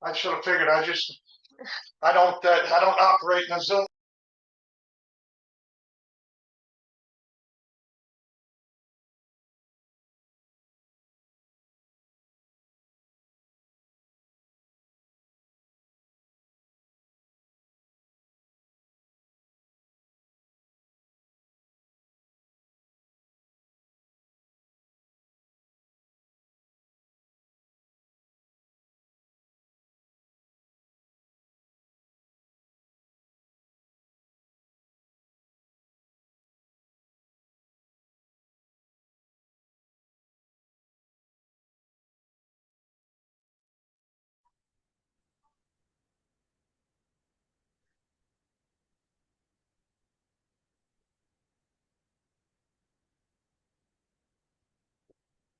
I should have figured. I don't operate in a Zoom.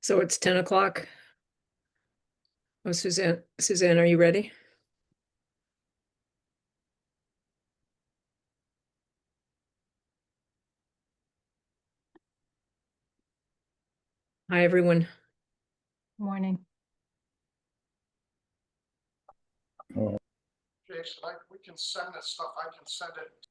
So it's 10 o'clock. Oh, Suzanne, are you ready? Hi, everyone. Morning. Jason, we can send this stuff. I can send it.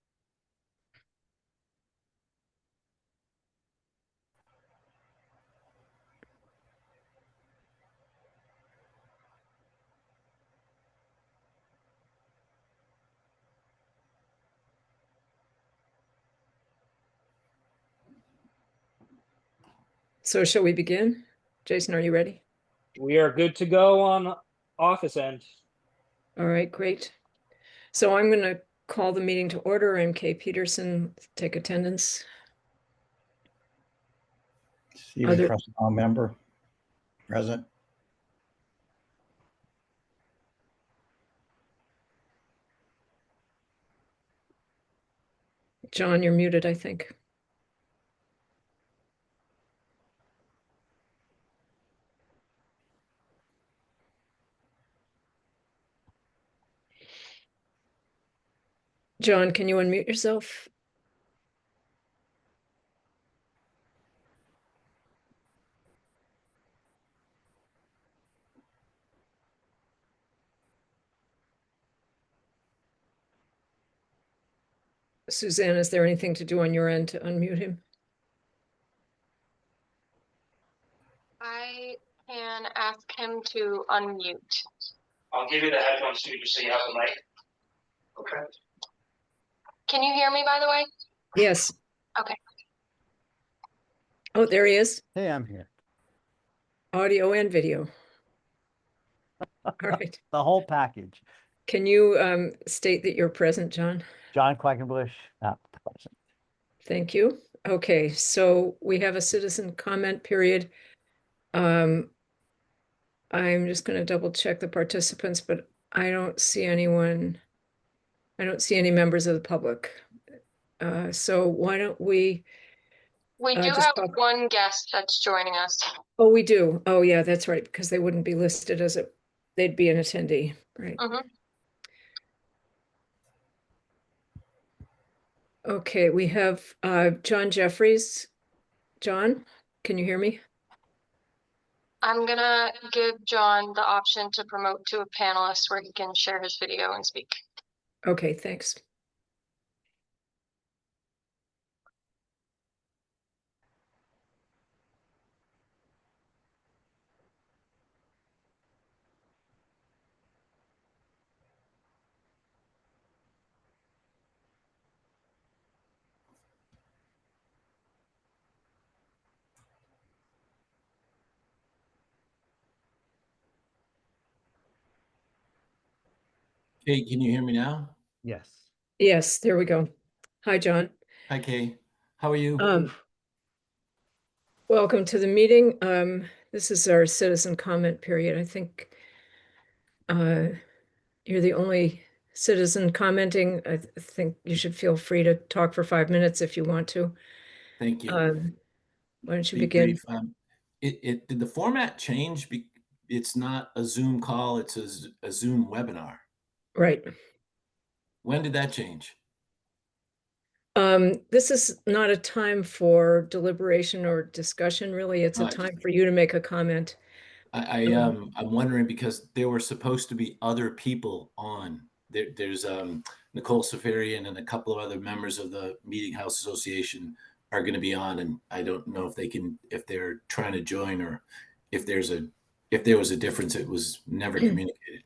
So shall we begin? Jason, are you ready? We are good to go on office end. All right, great. So I'm going to call the meeting to order. I'm Kay Peterson. Take attendance. Stephen Other- Crestall, member, present. John, you're muted, I think. John, can you unmute yourself? Suzanne, is there anything to do on your end to unmute him? I can ask him to unmute. I'll give you the headphones too, just so you have the mic. Okay. Can you hear me, by the way? Yes. Okay. Oh, there he is. Hey, I'm here. Audio and video. All right. The whole package. Can you state that you're present, John? John Quackenbush, not present. Thank you. Okay, so we have a citizen comment period. I'm just going to double check the participants, but I don't see anyone. I don't see any members of the public. So why don't we? We do just have talk- one guest that's joining us. Oh, we do. Oh, yeah, that's right, because they wouldn't be listed as they'd be an attendee, right? Mhm. Okay, we have John Jeffries. John, can you hear me? I'm gonna give John the option to promote to a panelist where he can share his video and speak. Okay, thanks. Kay, can you hear me now? Yes. Yes, there we go. Hi, John. Hi, Kay. How are you? Welcome to the meeting. This is our citizen comment period. I think you're the only citizen commenting. I think you should feel free to talk for 5 minutes if you want to. Thank you. Why don't you Be begin? brief. Did the format change? It's not a Zoom call, it's a Zoom webinar. Right. When did that change? This is not a time for deliberation or discussion, really. It's a Right. time for you to make a comment. I'm wondering because there were supposed to be other people on. There's Nicole Safarian and a couple of other members of the Meeting House Association are going to be on, and I don't know if they're trying to join or if there was a difference. It was never communicated.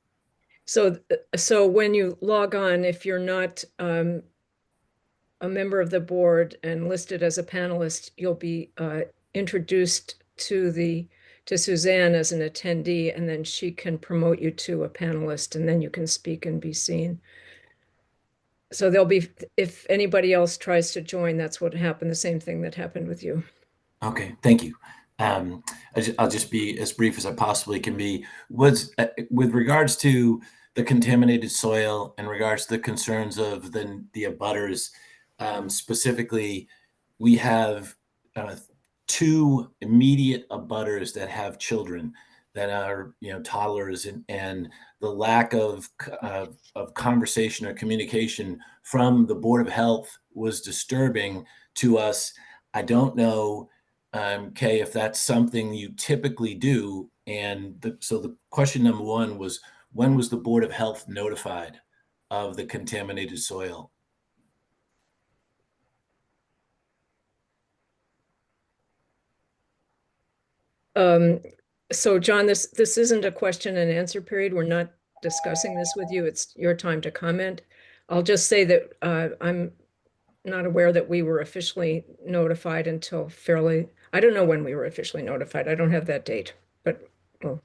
So when you log on, if you're not a member of the board and listed as a panelist, you'll be introduced to Suzanne as an attendee, and then she can promote you to a panelist, and then you can speak and be seen. So there'll be, if anybody else tries to join, that's what happened, the same thing that happened with you. Okay, thank you. I'll just be as brief as I possibly can be. With regards to the contaminated soil and regards to the concerns of the abutters, specifically, we have 2 immediate abutters that have children that are, toddlers, and the lack of conversation or communication from the Board of Health was disturbing to us. I don't know, Kay, if that's something you typically do. And so the question number 1 was, when was the Board of Health notified of the contaminated soil? So John, this isn't a question and answer period. We're not discussing this with you. It's your time to comment. I'll just say that I'm not aware that we were officially notified until I don't know when we were officially notified. I don't have that date, but well,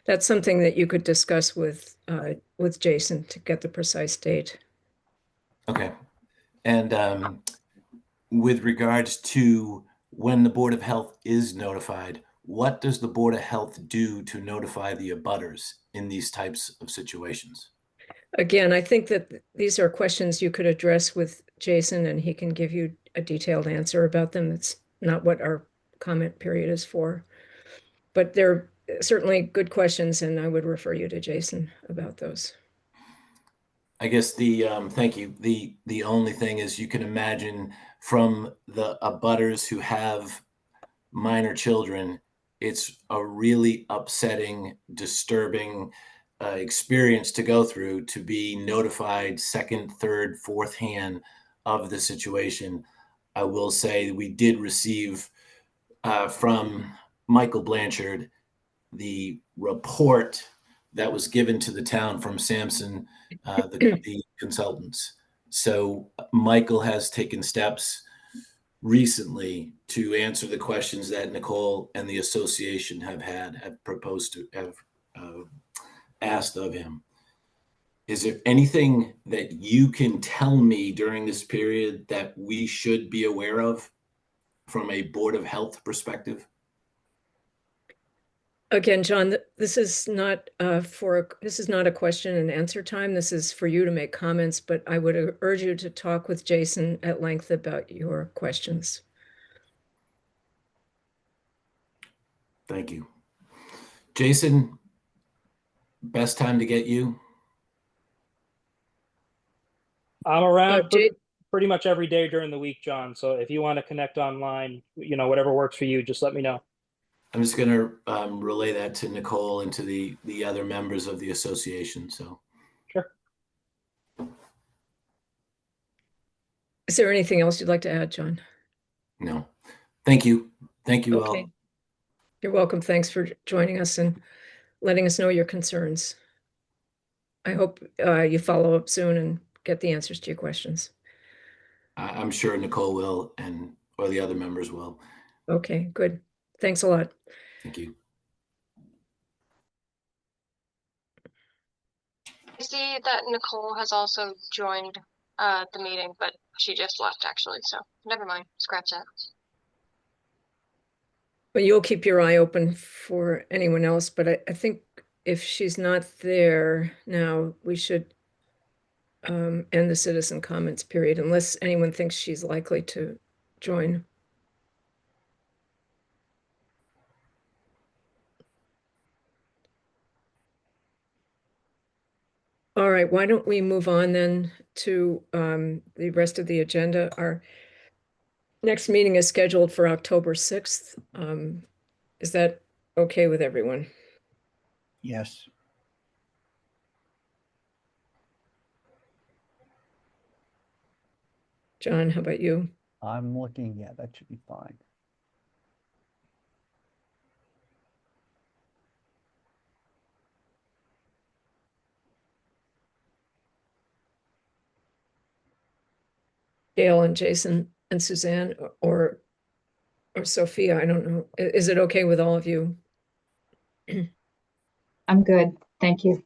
that's something that you could discuss with Jason to get the precise date. Okay. And with regards to when the Board of Health is notified, what does the Board of Health do to notify the abutters in these types of situations? Again, I think that these are questions you could address with Jason, and he can give you a detailed answer about them. It's not what our comment period is for. But they're certainly good questions, and I would refer you to Jason about those. I guess thank you. The only thing is, you can imagine from the abutters who have minor children, it's a really upsetting, disturbing experience to go through, to be notified second, third, fourth hand of the situation. I will say we did receive from Michael Blanchard the report that was given to the town from Sampson, the consultants. So Michael has taken steps recently to answer the questions that Nicole and the association have asked of him. Is there anything that you can tell me during this period that we should be aware of from a Board of Health perspective? Again, John, this is not a question and answer time. This is for you to make comments, but I would urge you to talk with Jason at length about your questions. Thank you. Jason, best time to get you? I'm around pretty much every day during the week, John. So if you want to connect online, whatever works for you, just let me know. I'm just going to relay that to Nicole and to the other members of the association. So, sure. Is there anything else you'd like to add, John? No. Thank you. Thank you Okay. all. You're welcome. Thanks for joining us and letting us know your concerns. I hope you follow up soon and get the answers to your questions. I'm sure Nicole will, or the other members will. Okay, good. Thanks a lot. Thank you. I see that Nicole has also joined the meeting, but she just left actually, so never mind, scratch that. But you'll keep your eye open for anyone else, but I think if she's not there now, we should end the citizen comments period, unless anyone thinks she's likely to join. All right, why don't we move on then to the rest of the agenda? Our next meeting is scheduled for October 6th. Is that okay with everyone? Yes. John, how about you? I'm looking, yeah, that should be fine. Gail and Jason and Suzanne or Sophia, I don't know. Is it okay with all of you? I'm good. Thank you.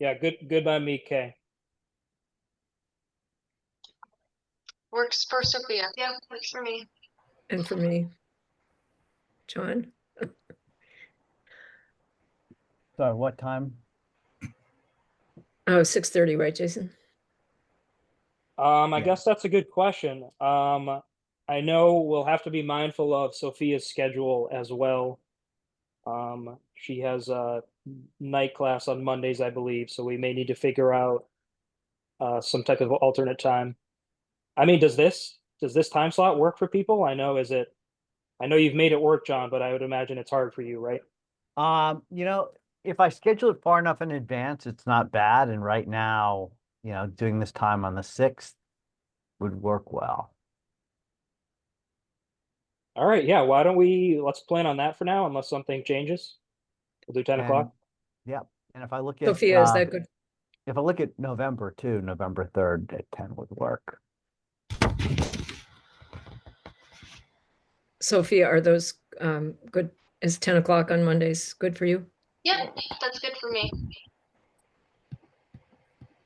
Yeah, good by me, Kay. Works for Sophia. Yeah, works for me. And for me? John? So what time? Oh, 6:30, right, Jason? I Yeah. guess that's a good question. I know we'll have to be mindful of Sophia's schedule as well. She has a night class on Mondays, I believe, so we may need to figure out some type of alternate time. I mean, does this time slot work for people? I know you've made it work, John, but I would imagine it's hard for you, right? You know, if I schedule it far enough in advance, it's not bad. And right now, you know, doing this time on the 6th would work well. All right, yeah, let's plan on that for now, unless something changes. We'll do 10 o'clock. Yeah, and if I look at Sophia, is that good? if I look at November too, November 3rd at 10 would work. Sophia, are those good? Is 10 o'clock on Mondays good for you? Yeah, that's good for me.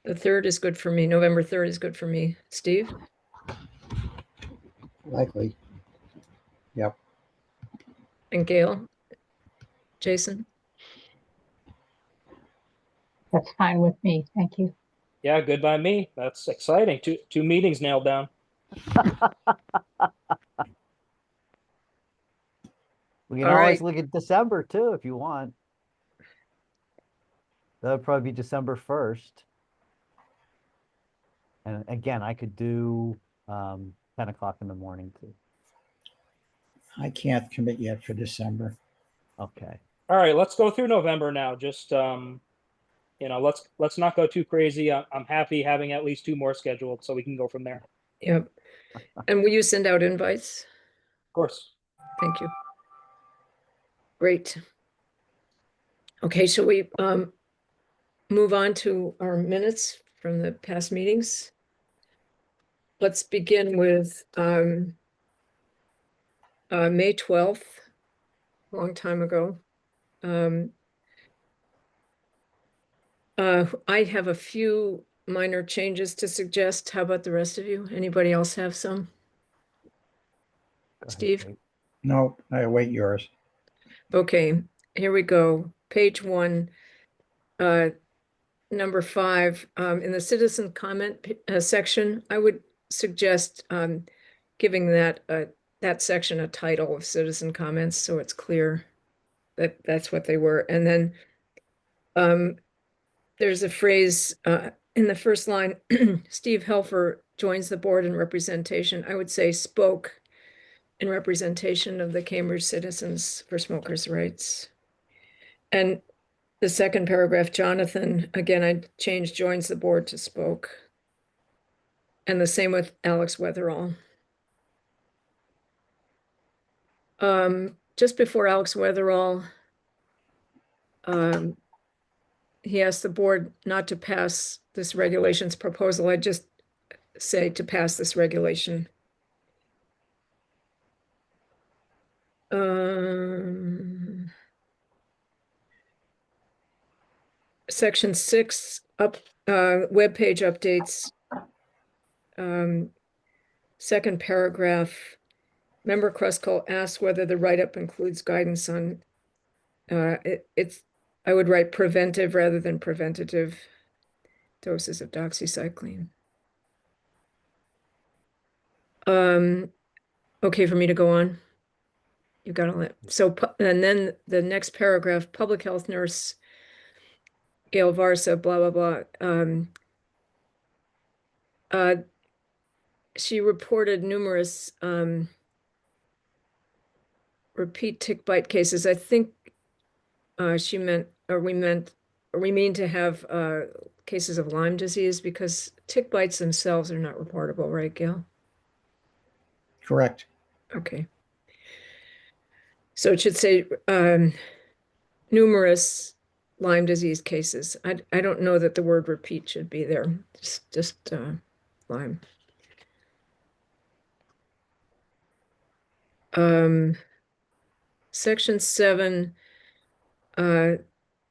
The 3rd is good for me. November 3rd is good for me. Steve? Likely. Yep. And Gail? Jason? That's fine with me. Thank you. Yeah, good by me. That's exciting. Two meetings nailed down. We can All always right. look at December too, if you want. That would probably be December 1st. And again, I could do 10 o'clock in the morning too. I can't commit yet for December. Okay. All right, let's go through November now. Just let's not go too crazy. I'm happy having at least 2 more scheduled, so we can go from there. Yep. And will you send out invites? Of course. Thank you. Great. Okay, shall we move on to our minutes from the past meetings? Let's begin with May 12th, a long time ago. I have a few minor changes to suggest. How about the rest of you? Anybody else have some? Go ahead, Steve? Kate. No, I await yours. Okay, here we go. Page 1, number 5, in the citizen comment section, I would suggest giving that section a title of citizen comments so it's clear that that's what they were. And then there's a phrase in the first line, Steve Helfer joins the board in representation. I would say spoke in representation of the Cambridge Citizens for Smokers' Rights. And the second paragraph, Jonathan, again, I changed joins the board to spoke. And the same with Alex Weatherall. Just before Alex Weatherall, he asked the board not to pass this regulations proposal. I just say to pass this regulation. Section 6 webpage updates. Second paragraph, member Kruskal asks whether the write-up includes guidance on I would write preventive rather than preventative doses of doxycycline. Okay for me to go on? You got all that. So, and then the next paragraph, public health nurse Gail Varsa, blah, blah, blah. She reported numerous repeat tick bite cases. I think she meant, or we mean to have cases of Lyme disease, because tick bites themselves are not reportable, right, Gail? Correct. Okay. So it should say numerous Lyme disease cases. I don't know that the word repeat should be there. Just Lyme. Section 7,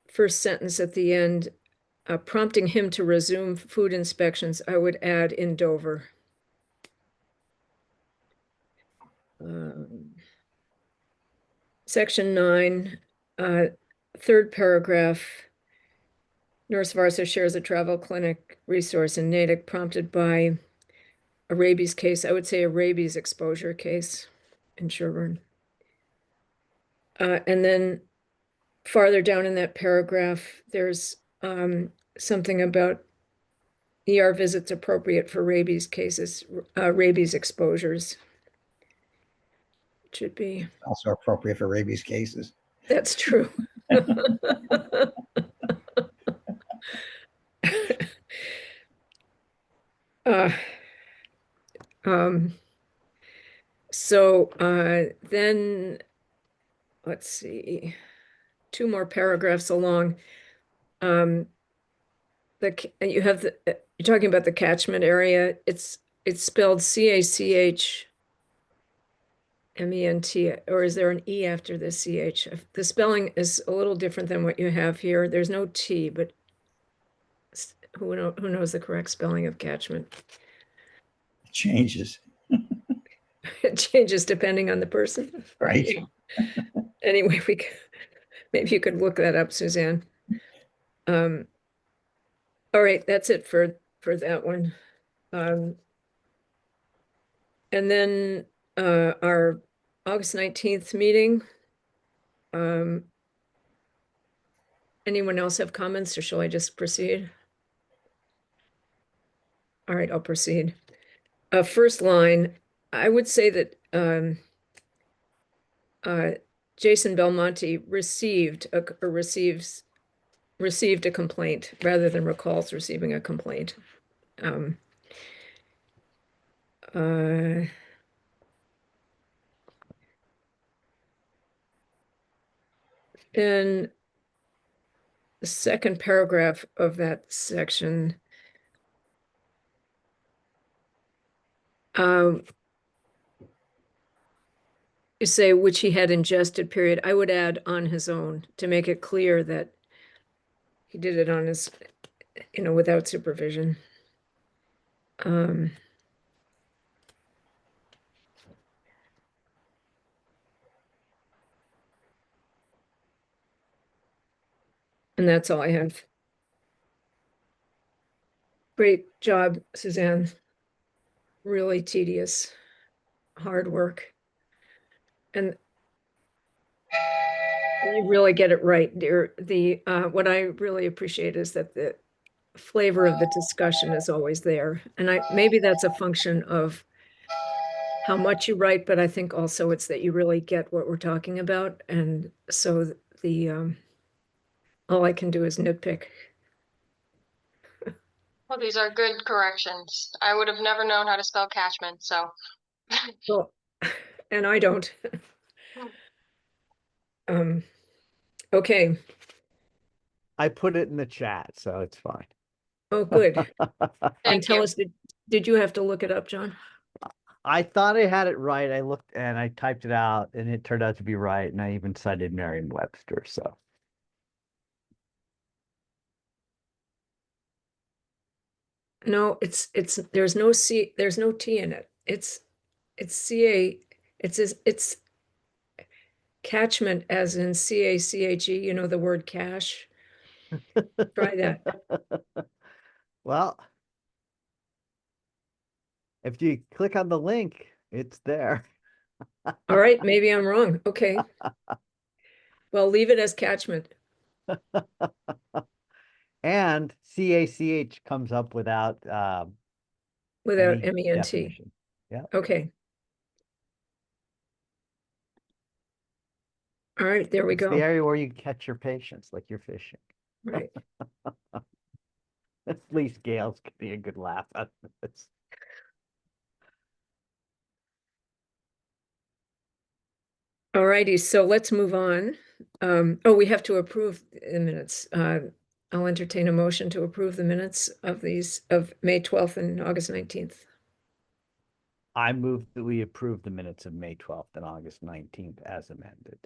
first sentence at the end, prompting him to resume food inspections, I would add in Dover. Section 9, third paragraph, Nurse Varsa shares a travel clinic resource in Natick prompted by a rabies case. I would say a rabies exposure case in Sherburne. And then farther down in that paragraph, there's something about ER visits appropriate for rabies cases, rabies exposures. It should be. Also appropriate for rabies cases. That's true. Then let's see, 2 more paragraphs along. You have you're talking about the catchment area. It's spelled CACHMENT, or is there an E after the CH? The spelling is a little different than what you have here. There's no T, but who knows the correct spelling of catchment? It changes, It changes depending on the person. right? Anyway, maybe you could look that up, Suzanne. All right, that's it for that one. And then our August 19th meeting. Anyone else have comments, or shall I just proceed? All right, I'll proceed. First line, I would say that Jason Belmonte received a complaint rather than recalls receiving a complaint. In the second paragraph of that section, you say which he had ingested, period. I would add on his own to make it clear that he did it on his, without supervision. And that's all I have. Great job, Suzanne. Really tedious, hard work. And you really get it right, dear. What I really appreciate is that the flavor of the discussion is always there. And maybe that's a function of how much you write, but I think also it's that you really get what we're talking about. And so all I can do is nitpick. Well, these are good corrections. I would have never known how to spell catchment, so. Well, and I don't. Okay. I put it in the chat, so it's fine. Oh, good. And Thank tell you. us, did you have to look it up, John? I thought I had it right. I looked and I typed it out and it turned out to be right. And I even cited Merriam-Webster, so. No, there's no C, there's no T in it. It's CA, it's catchment as in CACHE, the word cache. Try that. Well, if you click on the link, it's there. All right, maybe I'm wrong. Okay. Well, leave it as catchment. And CACH comes up without Without any MENT. definition. Yeah. Okay. All right, there we It's the go. area where you catch your patients, like you're fishing. Right. At least Gail's getting a good laugh out of this. All righty, so let's move on. Oh, we have to approve the minutes. I'll entertain a motion to approve the minutes of these of May 12th and August 19th. I move that we approve the minutes of May 12th and August 19th as amended.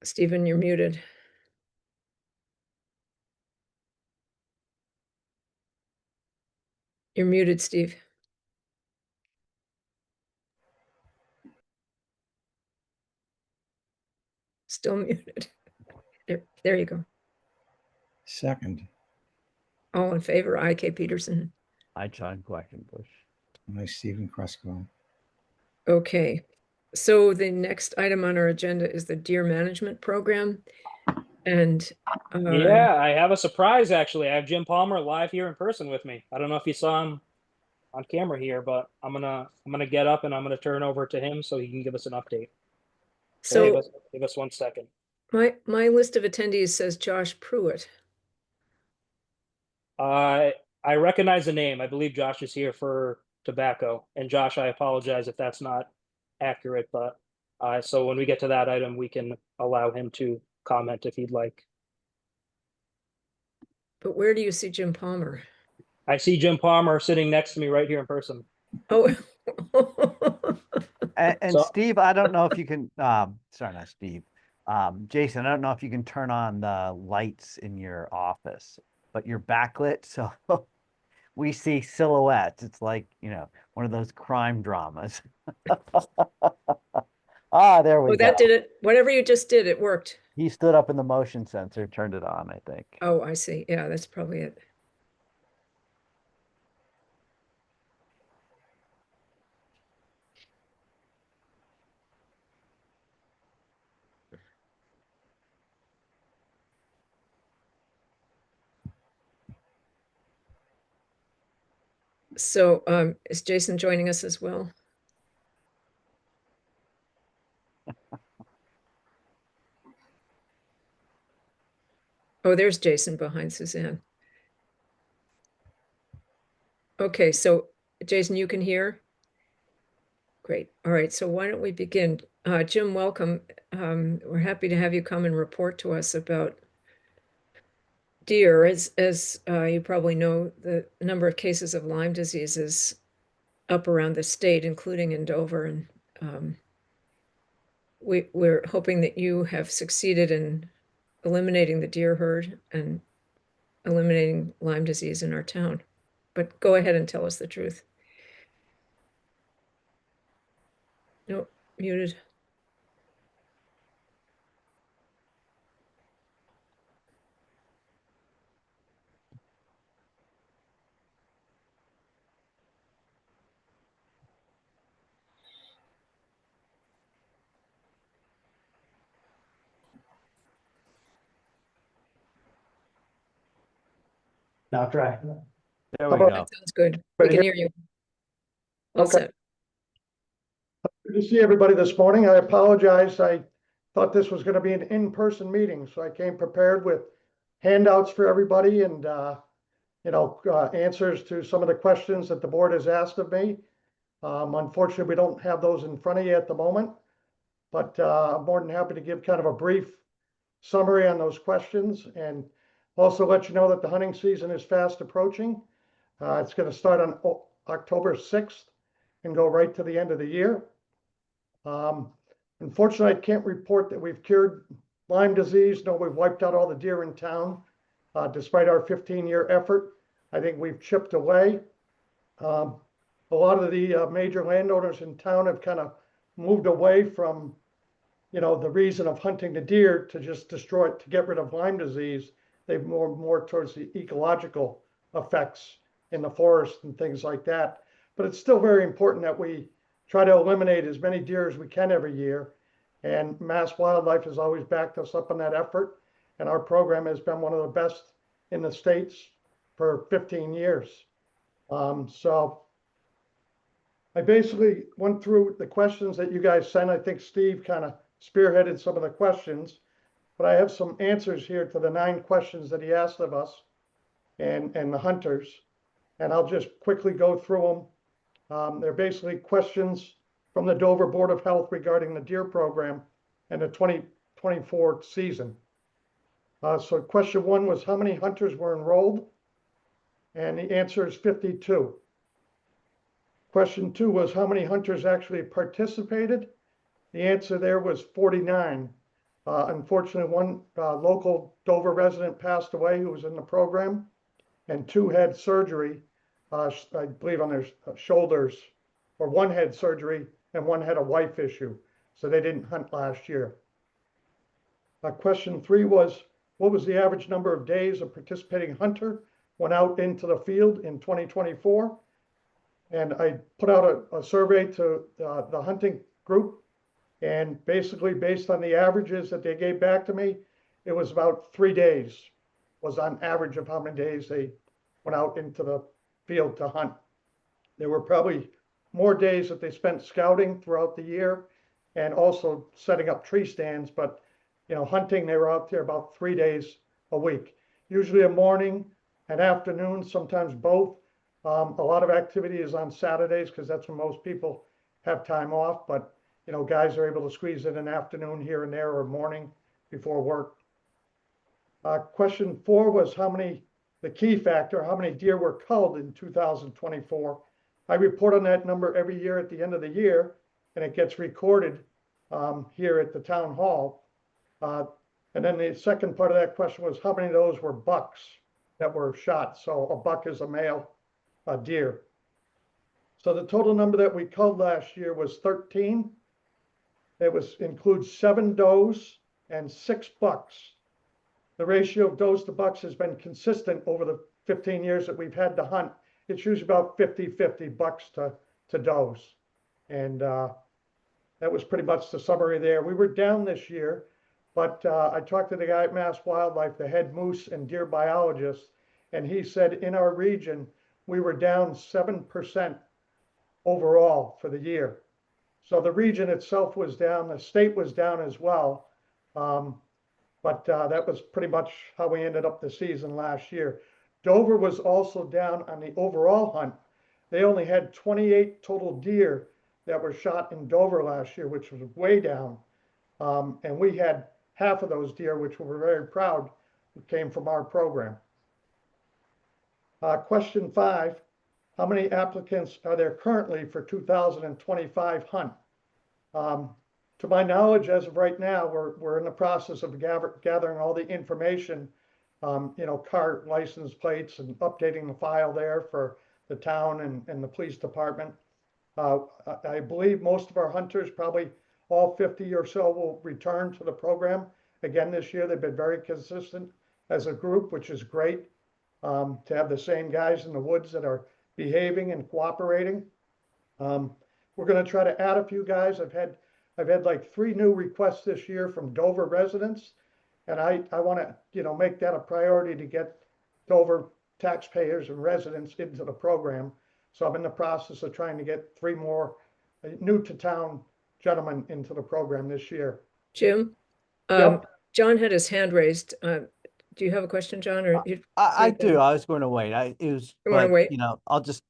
Stephen, you're muted. You're muted, Steve. Still muted. There you go. Second, All in favor, I.K. Peterson. I, John Quackenbush. my Stephen Cresco. Okay, so the next item on our agenda is the deer management program. And Yeah, I have a surprise actually. I have Jim Palmer live here in person with me. I don't know if you saw him on camera here, but I'm gonna get up and I'm gonna turn over to him so he can give us an update. so Give us 1 second. my list of attendees says Josh Pruitt. I recognize the name. I believe Josh is here for tobacco. And Josh, I apologize if that's not accurate, but so when we get to that item, we can allow him to comment if he'd like. But where do you see Jim Palmer? I see Jim Palmer sitting next to me right here in person. Oh. And So- Steve, I don't know if you can, sorry, not Steve. Jason, I don't know if you can turn on the lights in your office, but you're backlit, so we see silhouettes. It's like, you know, one of those crime dramas. Ah, there we Oh, go. that did it. Whatever you just did, it worked. He stood up in the motion sensor, turned it on, I think. Oh, I see. Yeah, that's probably it. So is Jason joining us as well? Oh, there's Jason behind Suzanne. Okay, so Jason, you can hear? Great. All right, so why don't we begin? Jim, welcome. We're happy to have you come and report to us about deer. As you probably know, the number of cases of Lyme disease is up around the state, including in Dover. And we're hoping that you have succeeded in eliminating the deer herd and eliminating Lyme disease in our town. But go ahead and tell us the truth. No, muted. Now try. There we How about- go. That sounds good. We can hear you. All Okay. set. Good to see everybody this morning. I apologize. I thought this was going to be an in-person meeting, so I came prepared with handouts for everybody and, answers to some of the questions that the board has asked of me. Unfortunately, we don't have those in front of you at the moment, but I'm more than happy to give kind of a brief summary on those questions and also let you know that the hunting season is fast approaching. It's going to start on October 6th and go right to the end of the year. Unfortunately, I can't report that we've cured Lyme disease. No, we've wiped out all the deer in town. Despite our 15-year effort, I think we've chipped away. A lot of the major landowners in town have kind of moved away from, the reason of hunting the deer to just destroy it, to get rid of Lyme disease. They've moved more towards the ecological effects in the forest and things like that. But it's still very important that we try to eliminate as many deer as we can every year. And Mass Wildlife has always backed us up on that effort. And our program has been one of the best in the states for 15 years. So I basically went through the questions that you guys sent. I think Steve kind of spearheaded some of the questions, but I have some answers here to the 9 questions that he asked of us and the hunters. And I'll just quickly go through them. They're basically questions from the Dover Board of Health regarding the deer program and the 2024 season. So question 1 was how many hunters were enrolled? And the answer is 52. Question 2 was how many hunters actually participated? The answer there was 49. Unfortunately, one local Dover resident passed away who was in the program, and 2 had surgery, I believe on their shoulders, or 1 had surgery and 1 had a wife issue, so they didn't hunt last year. Question 3 was, what was the average number of days a participating hunter went out into the field in 2024? And I put out a survey to the hunting group, and basically based on the averages that they gave back to me, it was about 3 days was on average of how many days they went out into the field to hunt. There were probably more days that they spent scouting throughout the year and also setting up tree stands, but hunting, they were out there about 3 days a week, usually a morning, an afternoon, sometimes both. A lot of activity is on Saturdays because that's when most people have time off, but guys are able to squeeze in an afternoon here and there or morning before work. Question 4 was the key factor, how many deer were culled in 2024. I report on that number every year at the end of the year, and it gets recorded here at the town hall. And then the second part of that question was how many of those were bucks that were shot. So a buck is a male deer. So the total number that we culled last year was 13. It includes 7 does and 6 bucks. The ratio of does to bucks has been consistent over the 15 years that we've had to hunt. It's usually about 50-50 bucks to does. And that was pretty much the summary there. We were down this year, but I talked to the guy at Mass Wildlife, the head moose and deer biologist, and he said in our region, we were down 7% overall for the year. So the region itself was down, the state was down as well. But that was pretty much how we ended up the season last year. Dover was also down on the overall hunt. They only had 28 total deer that were shot in Dover last year, which was way down. And we had half of those deer, which we were very proud, came from our program. Question 5, how many applicants are there currently for 2025 hunt? To my knowledge, as of right now, we're in the process of gathering all the information, car license plates and updating the file there for the town and the police department. I believe most of our hunters, probably all 50 or so, will return to the program again this year. They've been very consistent as a group, which is great to have the same guys in the woods that are behaving and cooperating. We're going to try to add a few guys. I've had like 3 new requests this year from Dover residents, and I want to make that a priority to get Dover taxpayers and residents into the program. So I'm in the process of trying to get 3 more new to town gentlemen into the program this year. Jim, Yep. John had his hand raised. Do you have a question, John, or I do. I was going to wait. You wanna wait? I'll just,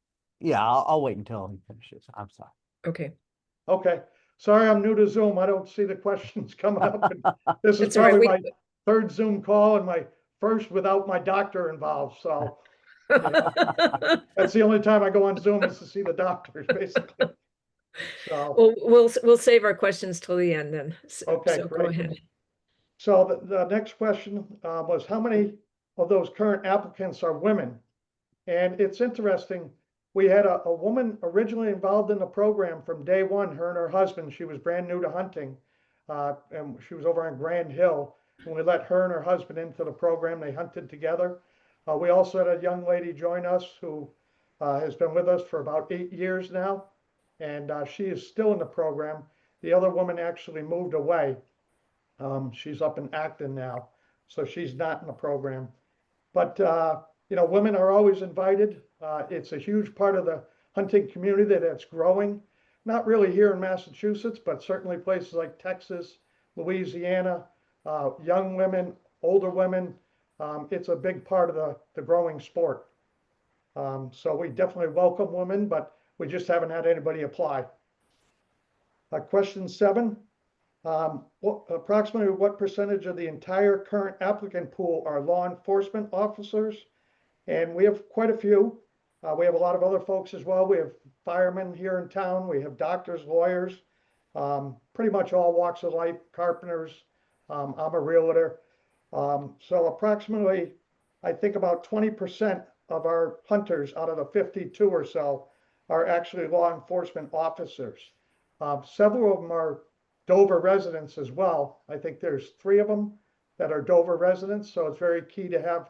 I'll wait until he finishes. I'm sorry. Okay. Okay. Sorry, I'm new to Zoom. I don't see the questions coming up. This is That's all right. probably my 3rd Zoom call and my first without my doctor involved. So that's the only time I go on Zoom is to see the doctors, basically. So, Well, we'll save our questions till the end then. Okay, So go great. ahead. so the next question was how many of those current applicants are women? And it's interesting. We had a woman originally involved in the program from day one, her and her husband. She was brand new to hunting, and she was over on Grand Hill. When we let her and her husband into the program, they hunted together. We also had a young lady join us who has been with us for about 8 years now, and she is still in the program. The other woman actually moved away. She's up in Acton now, so she's not in the program. But women are always invited. It's a huge part of the hunting community that's growing, not really here in Massachusetts, but certainly places like Texas, Louisiana, young women, older women. It's a big part of the growing sport. So we definitely welcome women, but we just haven't had anybody apply. Question 7, approximately what percentage of the entire current applicant pool are law enforcement officers? And we have quite a few. We have a lot of other folks as well. We have firemen here in town. We have doctors, lawyers, pretty much all walks of life, carpenters. I'm a realtor. So approximately, I think about 20% of our hunters out of the 52 or so are actually law enforcement officers. Several of them are Dover residents as well. I think there's 3 of them that are Dover residents. So it's very key to have,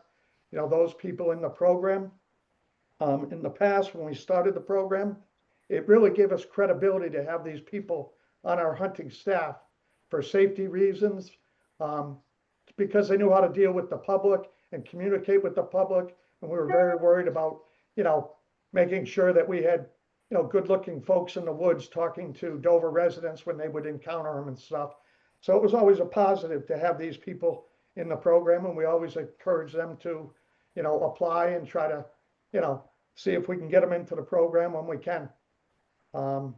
those people in the program. In the past, when we started the program, it really gave us credibility to have these people on our hunting staff for safety reasons, because they knew how to deal with the public and communicate with the public. And we were very worried about, making sure that we had, good looking folks in the woods talking to Dover residents when they would encounter them and stuff. So it was always a positive to have these people in the program. And we always encourage them to, apply and try to, see if we can get them into the program when we can. So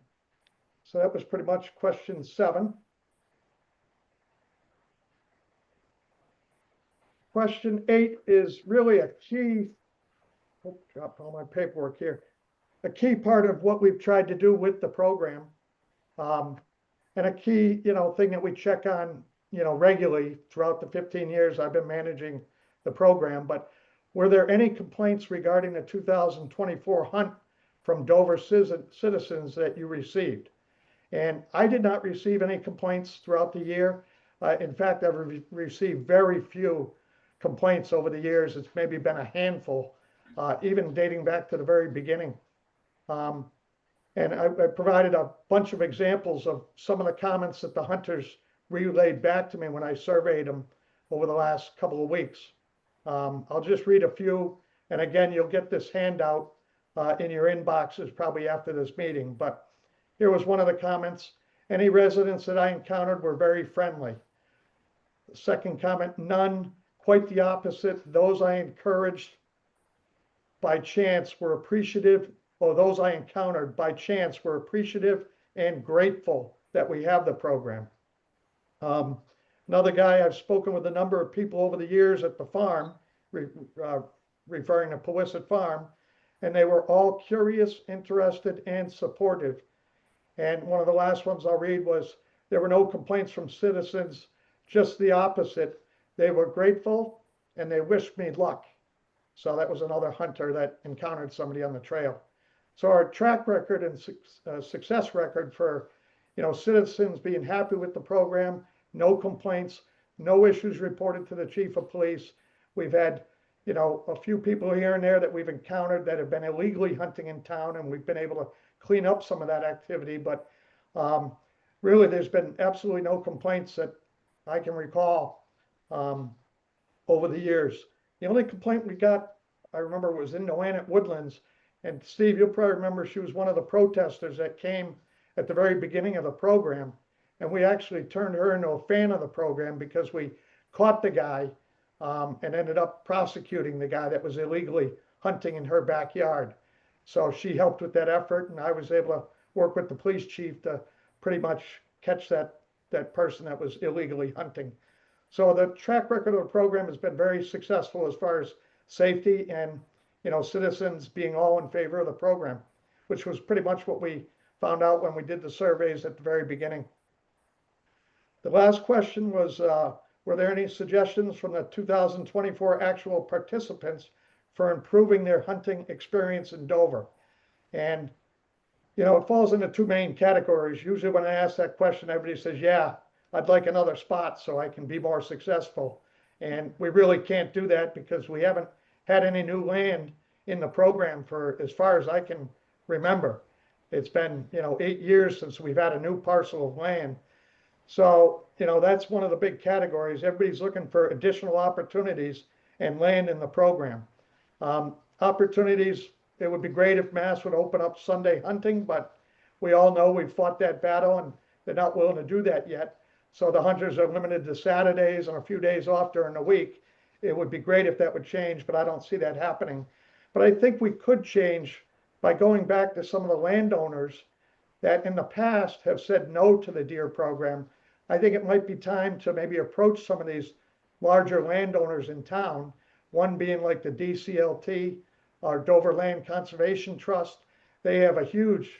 that was pretty much question 7. Question 8 is really a key, dropped all my paperwork here, a key part of what we've tried to do with the program. And a key, thing that we check on, regularly throughout the 15 years I've been managing the program. But were there any complaints regarding the 2024 hunt from Dover citizens that you received? And I did not receive any complaints throughout the year. In fact, I've received very few complaints over the years. It's maybe been a handful, even dating back to the very beginning. And I provided a bunch of examples of some of the comments that the hunters relayed back to me when I surveyed them over the last couple of weeks. I'll just read a few. And again, you'll get this handout in your inboxes probably after this meeting. But here was one of the comments. Any residents that I encountered were very friendly. The second comment, none. Quite the opposite. Those I encouraged by chance were appreciative, or those I encountered by chance were appreciative and grateful that we have the program. Another guy, I've spoken with a number of people over the years at the farm, referring to Powysset Farm, and they were all curious, interested, and supportive. And one of the last ones I'll read was, there were no complaints from citizens, just the opposite. They were grateful and they wished me luck. So that was another hunter that encountered somebody on the trail. So our track record and success record for, citizens being happy with the program, no complaints, no issues reported to the chief of police. We've had, a few people here and there that we've encountered that have been illegally hunting in town, and we've been able to clean up some of that activity. But really, there's been absolutely no complaints that I can recall over the years. The only complaint we got, I remember, was in Noannet Woodlands. And Steve, you'll probably remember, she was one of the protesters that came at the very beginning of the program. And we actually turned her into a fan of the program because we caught the guy and ended up prosecuting the guy that was illegally hunting in her backyard. So she helped with that effort, and I was able to work with the police chief to pretty much catch that person that was illegally hunting. So the track record of the program has been very successful as far as safety and, citizens being all in favor of the program, which was pretty much what we found out when we did the surveys at the very beginning. The last question was, were there any suggestions from the 2024 actual participants for improving their hunting experience in Dover? And, it falls into 2 main categories. Usually when I ask that question, everybody says, yeah, I'd like another spot so I can be more successful. And we really can't do that because we haven't had any new land in the program for as far as I can remember. It's been, 8 years since we've had a new parcel of land. So, that's one of the big categories. Everybody's looking for additional opportunities and land in the program. Opportunities it would be great if Mass would open up Sunday hunting, but we all know we've fought that battle and they're not willing to do that yet. So the hunters are limited to Saturdays and a few days off during the week. It would be great if that would change, but I don't see that happening. But I think we could change by going back to some of the landowners that in the past have said no to the deer program. I think it might be time to maybe approach some of these larger landowners in town, one being like the DCLT, our Dover Land Conservation Trust. They have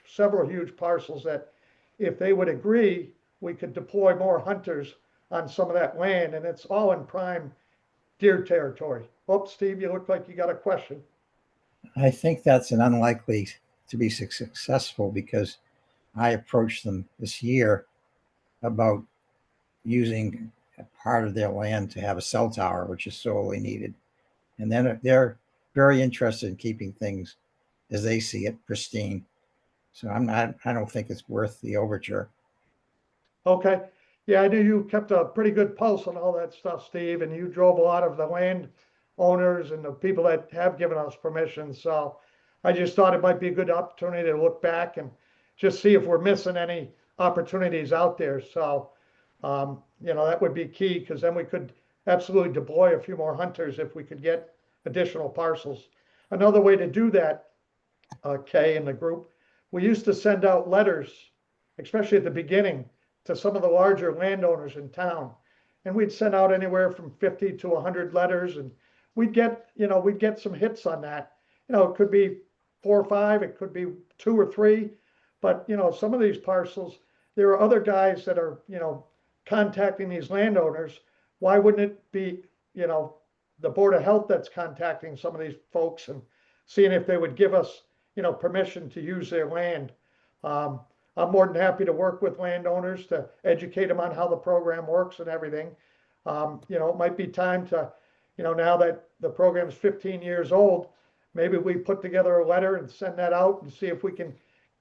several huge parcels that if they would agree, we could deploy more hunters on some of that land, and it's all in prime deer territory. Oh, Steve, you look like you got a question. I think that's an unlikely to be successful because I approached them this year about using a part of their land to have a cell tower, which is sorely needed. And then they're very interested in keeping things as they see it, pristine. So I don't think it's worth the overture. Okay. Yeah, I knew you kept a pretty good pulse on all that stuff, Steve, and you drove a lot of the land owners and the people that have given us permission. So I just thought it might be a good opportunity to look back and just see if we're missing any opportunities out there. So, that would be key because then we could absolutely deploy a few more hunters if we could get additional parcels. Another way to do that, Kay and the group, we used to send out letters, especially at the beginning, to some of the larger landowners in town. And we'd send out anywhere from 50 to 100 letters, and we'd get some hits on that. It could be 4 or 5, it could be 2 or 3, but some of these parcels, there are other guys that are, contacting these landowners. Why wouldn't it be, the Board of Health that's contacting some of these folks and seeing if they would give us, permission to use their land? I'm more than happy to work with landowners to educate them on how the program works and everything. It might be time to, now that the program's 15 years old, maybe we put together a letter and send that out and see if we can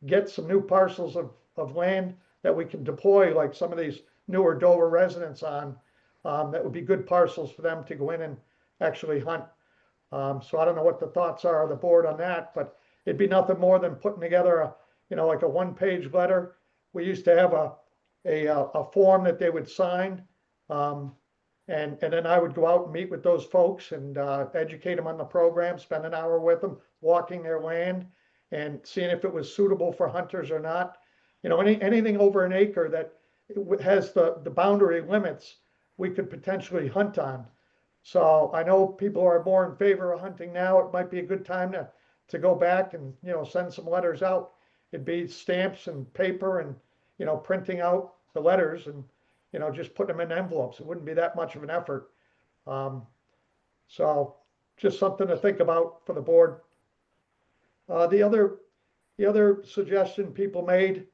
get some new parcels of land that we can deploy, like some of these newer Dover residents on. That would be good parcels for them to go in and actually hunt. So I don't know what the thoughts are of the board on that, but it'd be nothing more than putting together like a 1-page letter. We used to have a form that they would sign. And then I would go out and meet with those folks and educate them on the program, spend an hour with them, walking their land and seeing if it was suitable for hunters or not. Anything over an acre that has the boundary limits, we could potentially hunt on. So I know people are more in favor of hunting now. It might be a good time to go back and, send some letters out. It'd be stamps and paper and, printing out the letters and, just putting them in envelopes. It wouldn't be that much of an effort. So just something to think about for the board. The other suggestion people made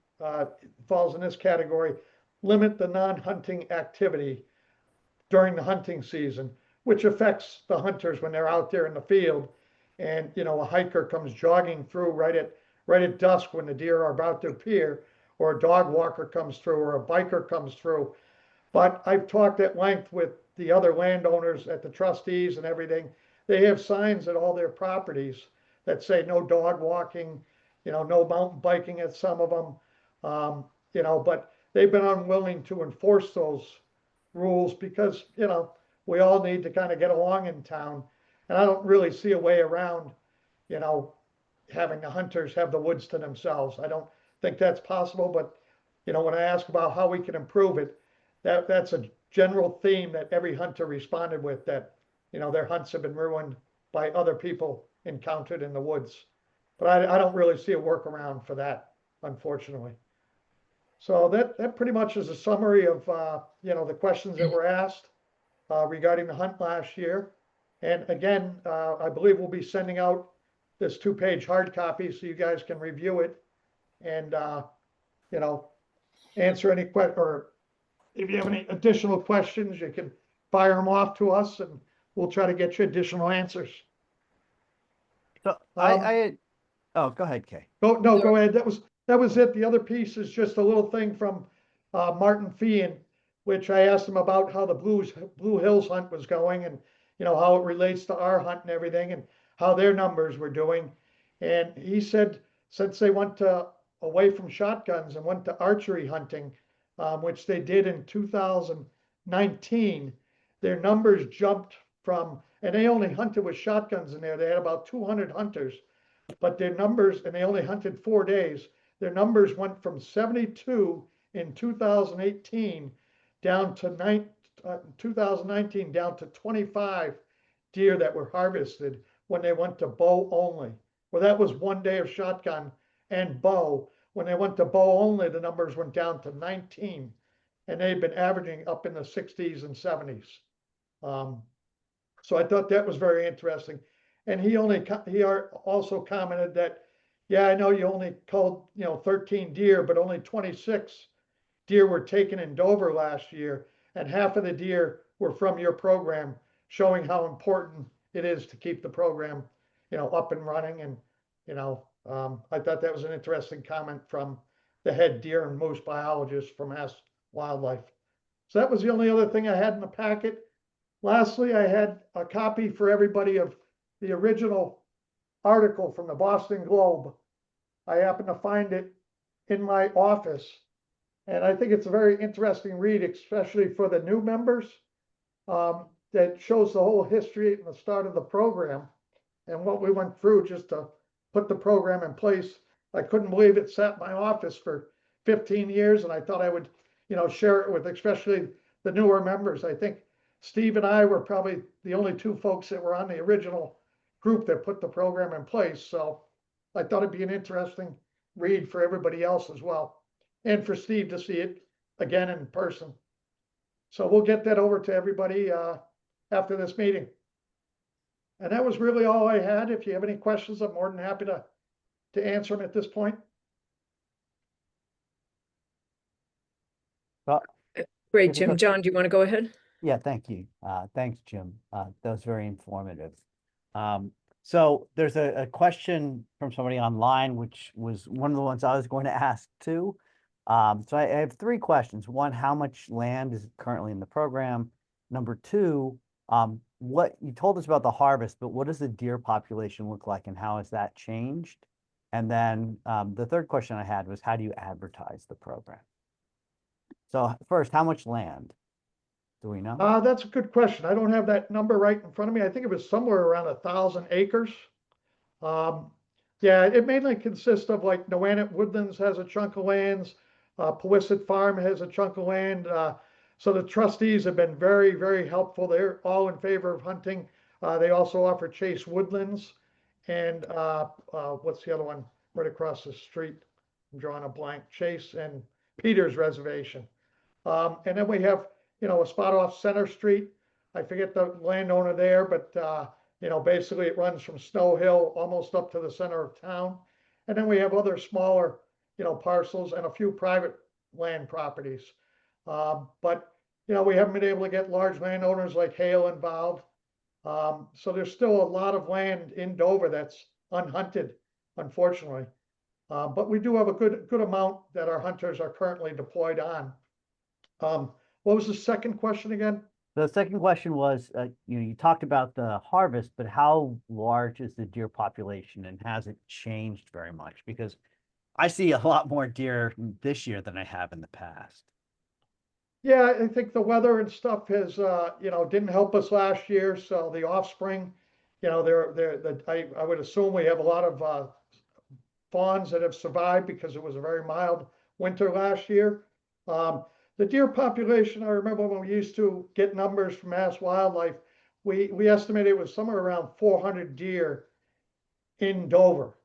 falls in this category: limit the non-hunting activity during the hunting season, which affects the hunters when they're out there in the field. And a hiker comes jogging through right at dusk when the deer are about to appear, or a dog walker comes through, or a biker comes through. But I've talked at length with the other landowners at the trustees and everything. They have signs at all their properties that say no dog walking, no mountain biking at some of them. But they've been unwilling to enforce those rules because, we all need to kind of get along in town. And I don't really see a way around, having the hunters have the woods to themselves. I don't think that's possible, but, when I ask about how we can improve it, that's a general theme that every hunter responded with, that, their hunts have been ruined by other people encountered in the woods. But I don't really see a workaround for that, unfortunately. So that pretty much is a summary of, the questions that were asked regarding the hunt last year. And again, I believe we'll be sending out this 2-page hard copy so you guys can review it and, answer any questions, or if you have any additional questions, you can fire them off to us and we'll try to get you additional answers. So oh, go ahead, Kay. Go ahead. That was it. The other piece is just a little thing from Martin Feehan, which I asked him about how the Blue Hills hunt was going and, how it relates to our hunt and everything and how their numbers were doing. And he said, since they went away from shotguns and went to archery hunting, which they did in 2019, their numbers jumped from, and they only hunted with shotguns in there. They had about 200 hunters, but their numbers, and they only hunted 4 days, their numbers went from 72 in 2018 down to 2019 down to 25 deer that were harvested when they went to bow only. Well, that was 1 day of shotgun and bow. When they went to bow only, the numbers went down to 19, and they've been averaging up in the 60s and 70s. So I thought that was very interesting. And he also commented that, yeah, I know you only called 13 deer, but only 26 deer were taken in Dover last year, and half of the deer were from your program, showing how important it is to keep the program, up and running. And, I thought that was an interesting comment from the head deer and moose biologist from Mass Wildlife. So that was the only other thing I had in the packet. Lastly, I had a copy for everybody of the original article from the Boston Globe. I happened to find it in my office, and I think it's a very interesting read, especially for the new members, that shows the whole history and the start of the program and what we went through just to put the program in place. I couldn't believe it sat in my office for 15 years, and I thought I would, share it with especially the newer members. I think Steve and I were probably the only two folks that were on the original group that put the program in place. So I thought it'd be an interesting read for everybody else as well, and for Steve to see it again in person. So we'll get that over to everybody after this meeting. And that was really all I had. If you have any questions, I'm more than happy to answer them at this point. Well, Great, If you Jim. go- John, do you want to go ahead? yeah, thank you. Thanks, Jim. That was very informative. So there's a question from somebody online, which was one of the ones I was going to ask too. So I have 3 questions. One, how much land is currently in the program? Number 2, what you told us about the harvest, but what does the deer population look like and how has that changed? And then the third question I had was, how do you advertise the program? So first, how much land do we know? That's a good question. I don't have that number right in front of me. I think it was somewhere around 1,000 acres. Yeah, it mainly consists of like Noannet Woodlands has a chunk of lands, Powasset Farm has a chunk of land. So the trustees have been very, very helpful. They're all in favor of hunting. They also offer Chase Woodlands and what's the other one right across the street? I'm drawing a blank. Chase and Peters Reservation. And then we have, a spot off Center Street. I forget the landowner there, but basically it runs from Snow Hill almost up to the center of town. And then we have other smaller, parcels and a few private land properties. But we haven't been able to get large landowners like Hale involved. So there's still a lot of land in Dover that's unhunted, unfortunately. But we do have a good amount that our hunters are currently deployed on. What was the second question again? The second question was, you talked about the harvest, but how large is the deer population and has it changed very much? Because I see a lot more deer this year than I have in the past. Yeah, I think the weather and stuff has, didn't help us last year. So the offspring, I would assume we have a lot of fawns that have survived because it was a very mild winter last year. The deer population, I remember when we used to get numbers from Mass Wildlife, we estimated it was somewhere around 400 deer in Dover.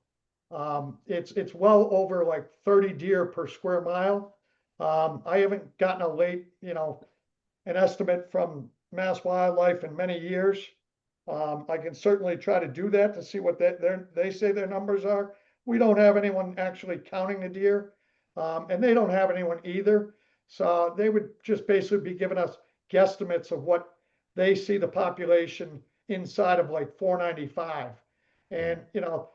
It's well over like 30 deer per square mile. I haven't gotten an estimate from Mass Wildlife in many years. I can certainly try to do that to see what they say their numbers are. We don't have anyone actually counting the deer, and they don't have anyone either. So they would just basically be giving us guesstimates of what they see the population inside of like 495. And,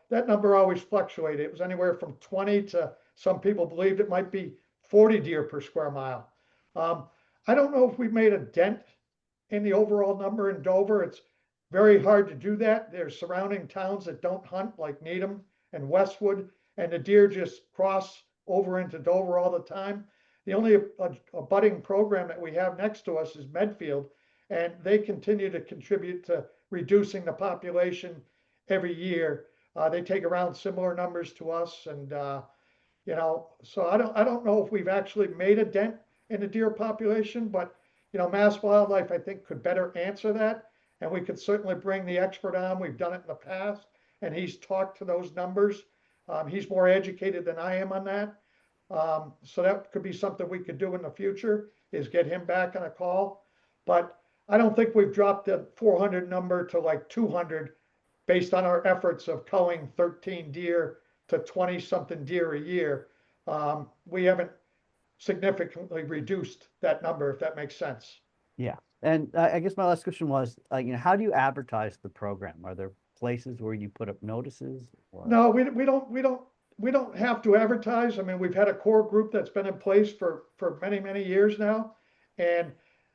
that number always fluctuated. It was anywhere from 20 to some people believed it might be 40 deer per square mile. I don't know if we've made a dent in the overall number in Dover. It's very hard to do that. There's surrounding towns that don't hunt, like Needham and Westwood, and the deer just cross over into Dover all the time. The only budding program that we have next to us is Medfield, and they continue to contribute to reducing the population every year. They take around similar numbers to us, and so I don't know if we've actually made a dent in the deer population, but Mass Wildlife, I think, could better answer that. And we could certainly bring the expert on. We've done it in the past, and he's talked to those numbers. He's more educated than I am on that. So that could be something we could do in the future, is get him back on a call. But I don't think we've dropped the 400 number to like 200 based on our efforts of culling 13 deer to 20 something deer a year. We haven't significantly reduced that number, if that makes sense. Yeah. And I guess my last question was, how do you advertise the program? Are there places where you put up notices? Or... No, we don't have to advertise. I mean, we've had a core group that's been in place for many, many years now. And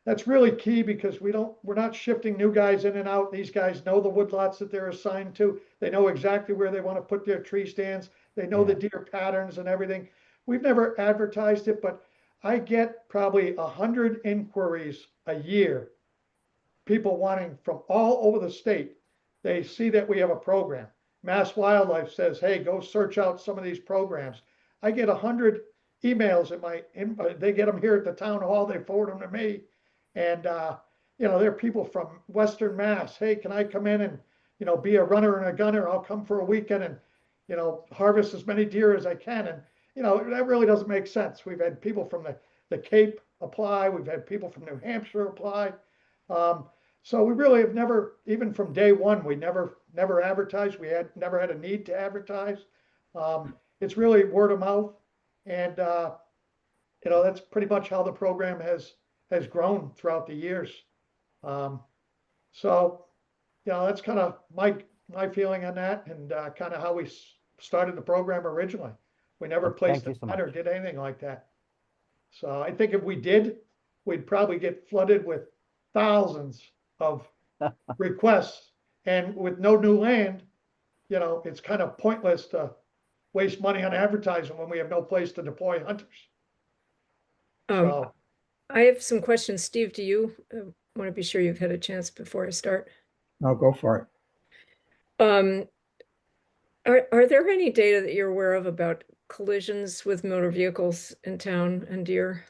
that's really key, because we're not shifting new guys in and out. These guys know the woodlots that they're assigned to. They know exactly where they want to put their tree stands. They know the deer patterns and everything. We've never advertised it, but I get probably 100 inquiries a year, people wanting from all over the state. They see that we have a program. Mass Wildlife says, hey, go search out some of these programs. I get 100 emails they get them here at the town hall, they forward them to me. And, there are people from Western Mass. Hey, can I come in and, be a runner and a gunner? I'll come for a weekend and, harvest as many deer as I can. And, that really doesn't make sense. We've had people from the Cape apply. We've had people from New Hampshire apply. So we really have never, even from day one, we never advertised. We never had a need to advertise. It's really word of mouth. And, that's pretty much how the program has grown throughout the years. So, that's kind of my feeling on that, and kind of how we started the program originally. We never placed a bet or did anything like that. So I think if we did, we'd probably get flooded with thousands of requests, and with no new land, it's kind of pointless to waste money on advertising when we have no place to deploy hunters. So, I have some questions. Steve, do you want to be sure you've had a chance before I start? No, go for it. Are there any data that you're aware of about collisions with motor vehicles in town and deer?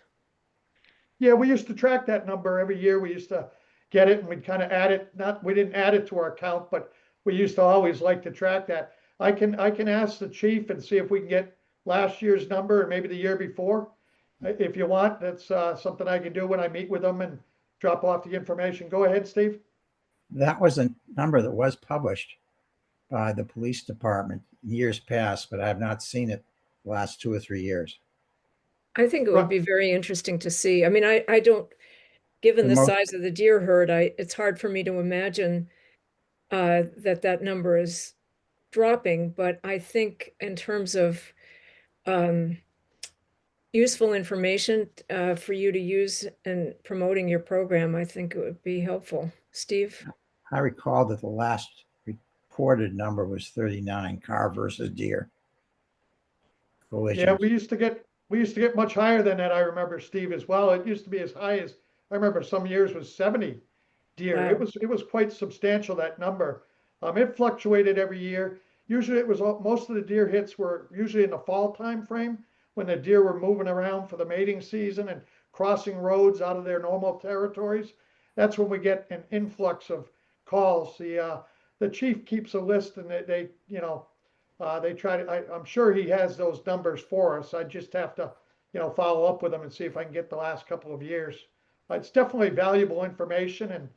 Yeah, we used to track that number every year. We used to get it, and we'd kind of add it. We didn't add it to our count, but we used to always like to track that. I can ask the chief and see if we can get last year's number and maybe the year before. If you want, that's something I can do when I meet with them and drop off the information. Go ahead, Steve. That was a number that was published by the police department years past, but I have not seen it the last 2 or 3 years. I think it would be very interesting to see. I mean, I don't, given the size of the deer herd, it's hard for me to imagine that number is dropping, but I think in terms of useful information for you to use in promoting your program, I think it would be helpful. Steve? I recall that the last reported number was 39 car versus deer collisions. Yeah, we used to get much higher than that. I remember, Steve, as well. It used to be as high as, I remember some years was 70 deer. Wow. It was quite substantial, that number. It fluctuated every year. Usually it was most of the deer hits were usually in the fall time frame, when the deer were moving around for the mating season and crossing roads out of their normal territories. That's when we get an influx of calls. The chief keeps a list, and they try to, I'm sure he has those numbers for us. I just have to, follow up with them and see if I can get the last couple of years. It's definitely valuable information, and,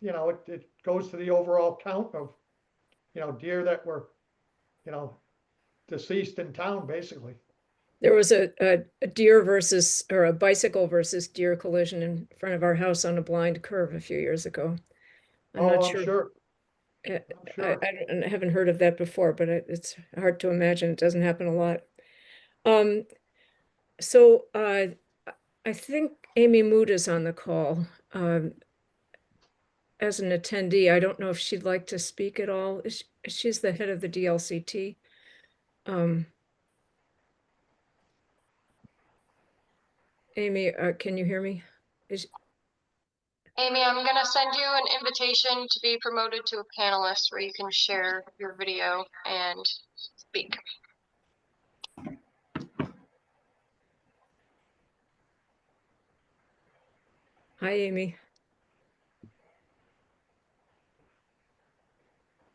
it goes to the overall count of, deer that were, deceased in town, basically. There was a deer versus, or a bicycle versus deer collision in front of our house on a blind curve a few years ago. I'm not sure. I'm sure. I haven't heard of that before, but it's hard to imagine. It doesn't happen a lot. So I think Amy Mood is on the call as an attendee. I don't know if she'd like to speak at all. She's the head of the DLCT. Amy, can you hear me? Amy, I'm gonna send you an invitation to be promoted to a panelist where you can share your video and speak. Hi, Amy.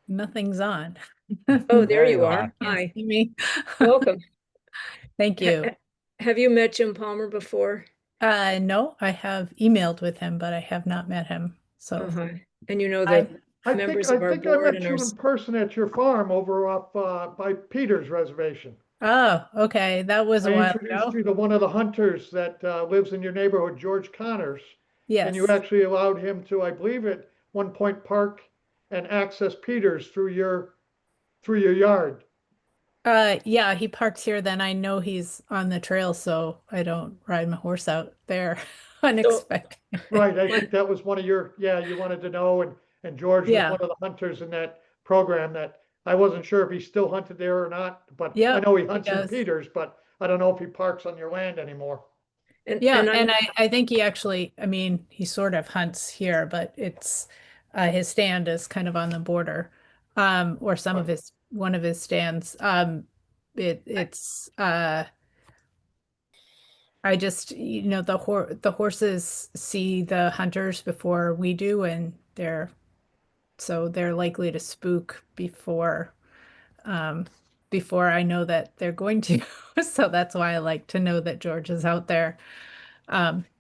Nothing's on. Oh, there you you are. are. Can't Hi, see me. welcome. Thank you. Have you met Jim Palmer before? No, I have emailed with him, but I have not met him. So Uh-huh. And you know I- the I members think, of I our think I board met and you our, in person at your farm over off, by Peter's Reservation. oh, okay. That was a I while introduced ago. you to one of the hunters that lives in your neighborhood, George Connors. And you Yes. actually allowed him to, I believe, at one point park and access Peters through your yard. Yeah, he parks here. Then I know he's on the trail, so I don't ride my horse out there unexpected. Right, I think that was one of your, yeah, you wanted to know, and George was Yeah. one of the hunters in that program that I wasn't sure if he still hunted there or not, but I Yep, know he he hunts in does. Peters, but I don't know if he parks on your land anymore. Yeah, and and I think he actually, I mean, he sort of hunts here, but it's his stand is kind of on the border, or some of Right. his one of his stands. It's I just the horses see the hunters before we do, and they're likely to spook um before I know that they're going to. So that's why I like to know that George is out there.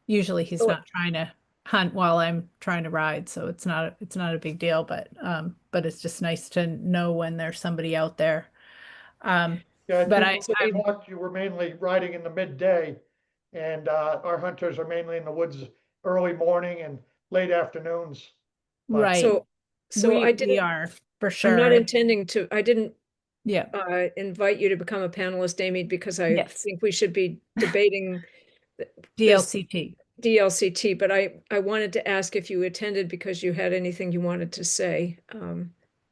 Usually he's So- not trying to hunt while I'm trying to ride, so it's not a big deal, but it's just nice to know when there's somebody out there. Yeah, I But think when we talked, you were mainly riding in the midday, and our hunters are mainly in the woods early morning and late afternoons. But- right. so I We didn't, are for I'm not sure. intending to, I didn't Yeah. invite you to become a panelist, Amy, because I Yes. think we should be debating DLCT. DLCT, but I wanted to ask if you attended because you had anything you wanted to say.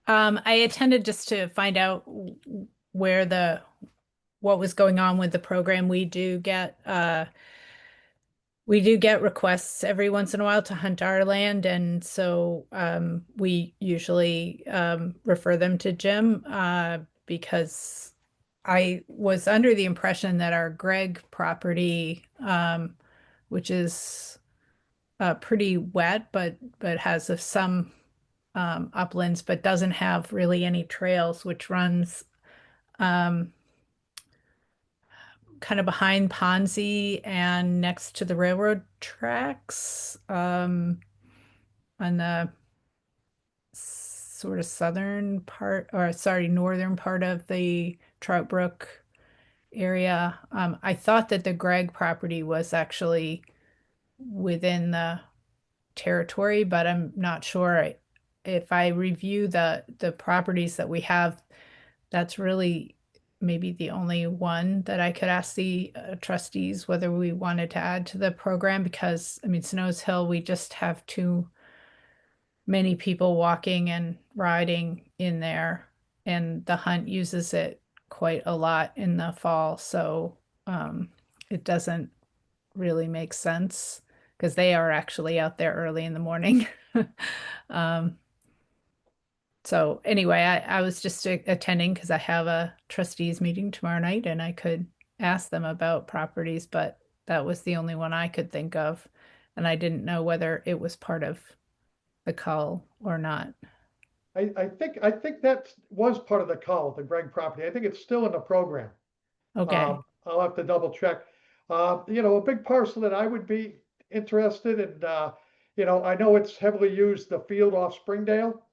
I attended just to find out what was going on with the program. We do get requests every once in a while to hunt our land, and so we usually refer them to Jim because I was under the impression that our Gregg property, which is pretty wet, but has some uplands, but doesn't have really any trails, which runs kind of behind Ponzi and next to the railroad tracks on the sort of southern part, or sorry, northern part of the Trout Brook area. I thought that the Gregg property was actually within the territory, but I'm not sure. If I review the properties that we have, that's really maybe the only one that I could ask the trustees whether we wanted to add to the program, because I mean, Snows Hill, we just have too many people walking and riding in there, and the hunt uses it quite a lot in the fall. So it doesn't really make sense because they are actually out there early in the morning. So anyway, I was just attending because I have a trustees meeting tomorrow night and I could ask them about properties, but that was the only one I could think of. And I didn't know whether it was part of the cull or not. I think that was part of the call, the Gregg property. I think it's still in the program. Okay. I'll have to double check. A big parcel that I would be interested in, I know it's heavily used, the field off Springdale,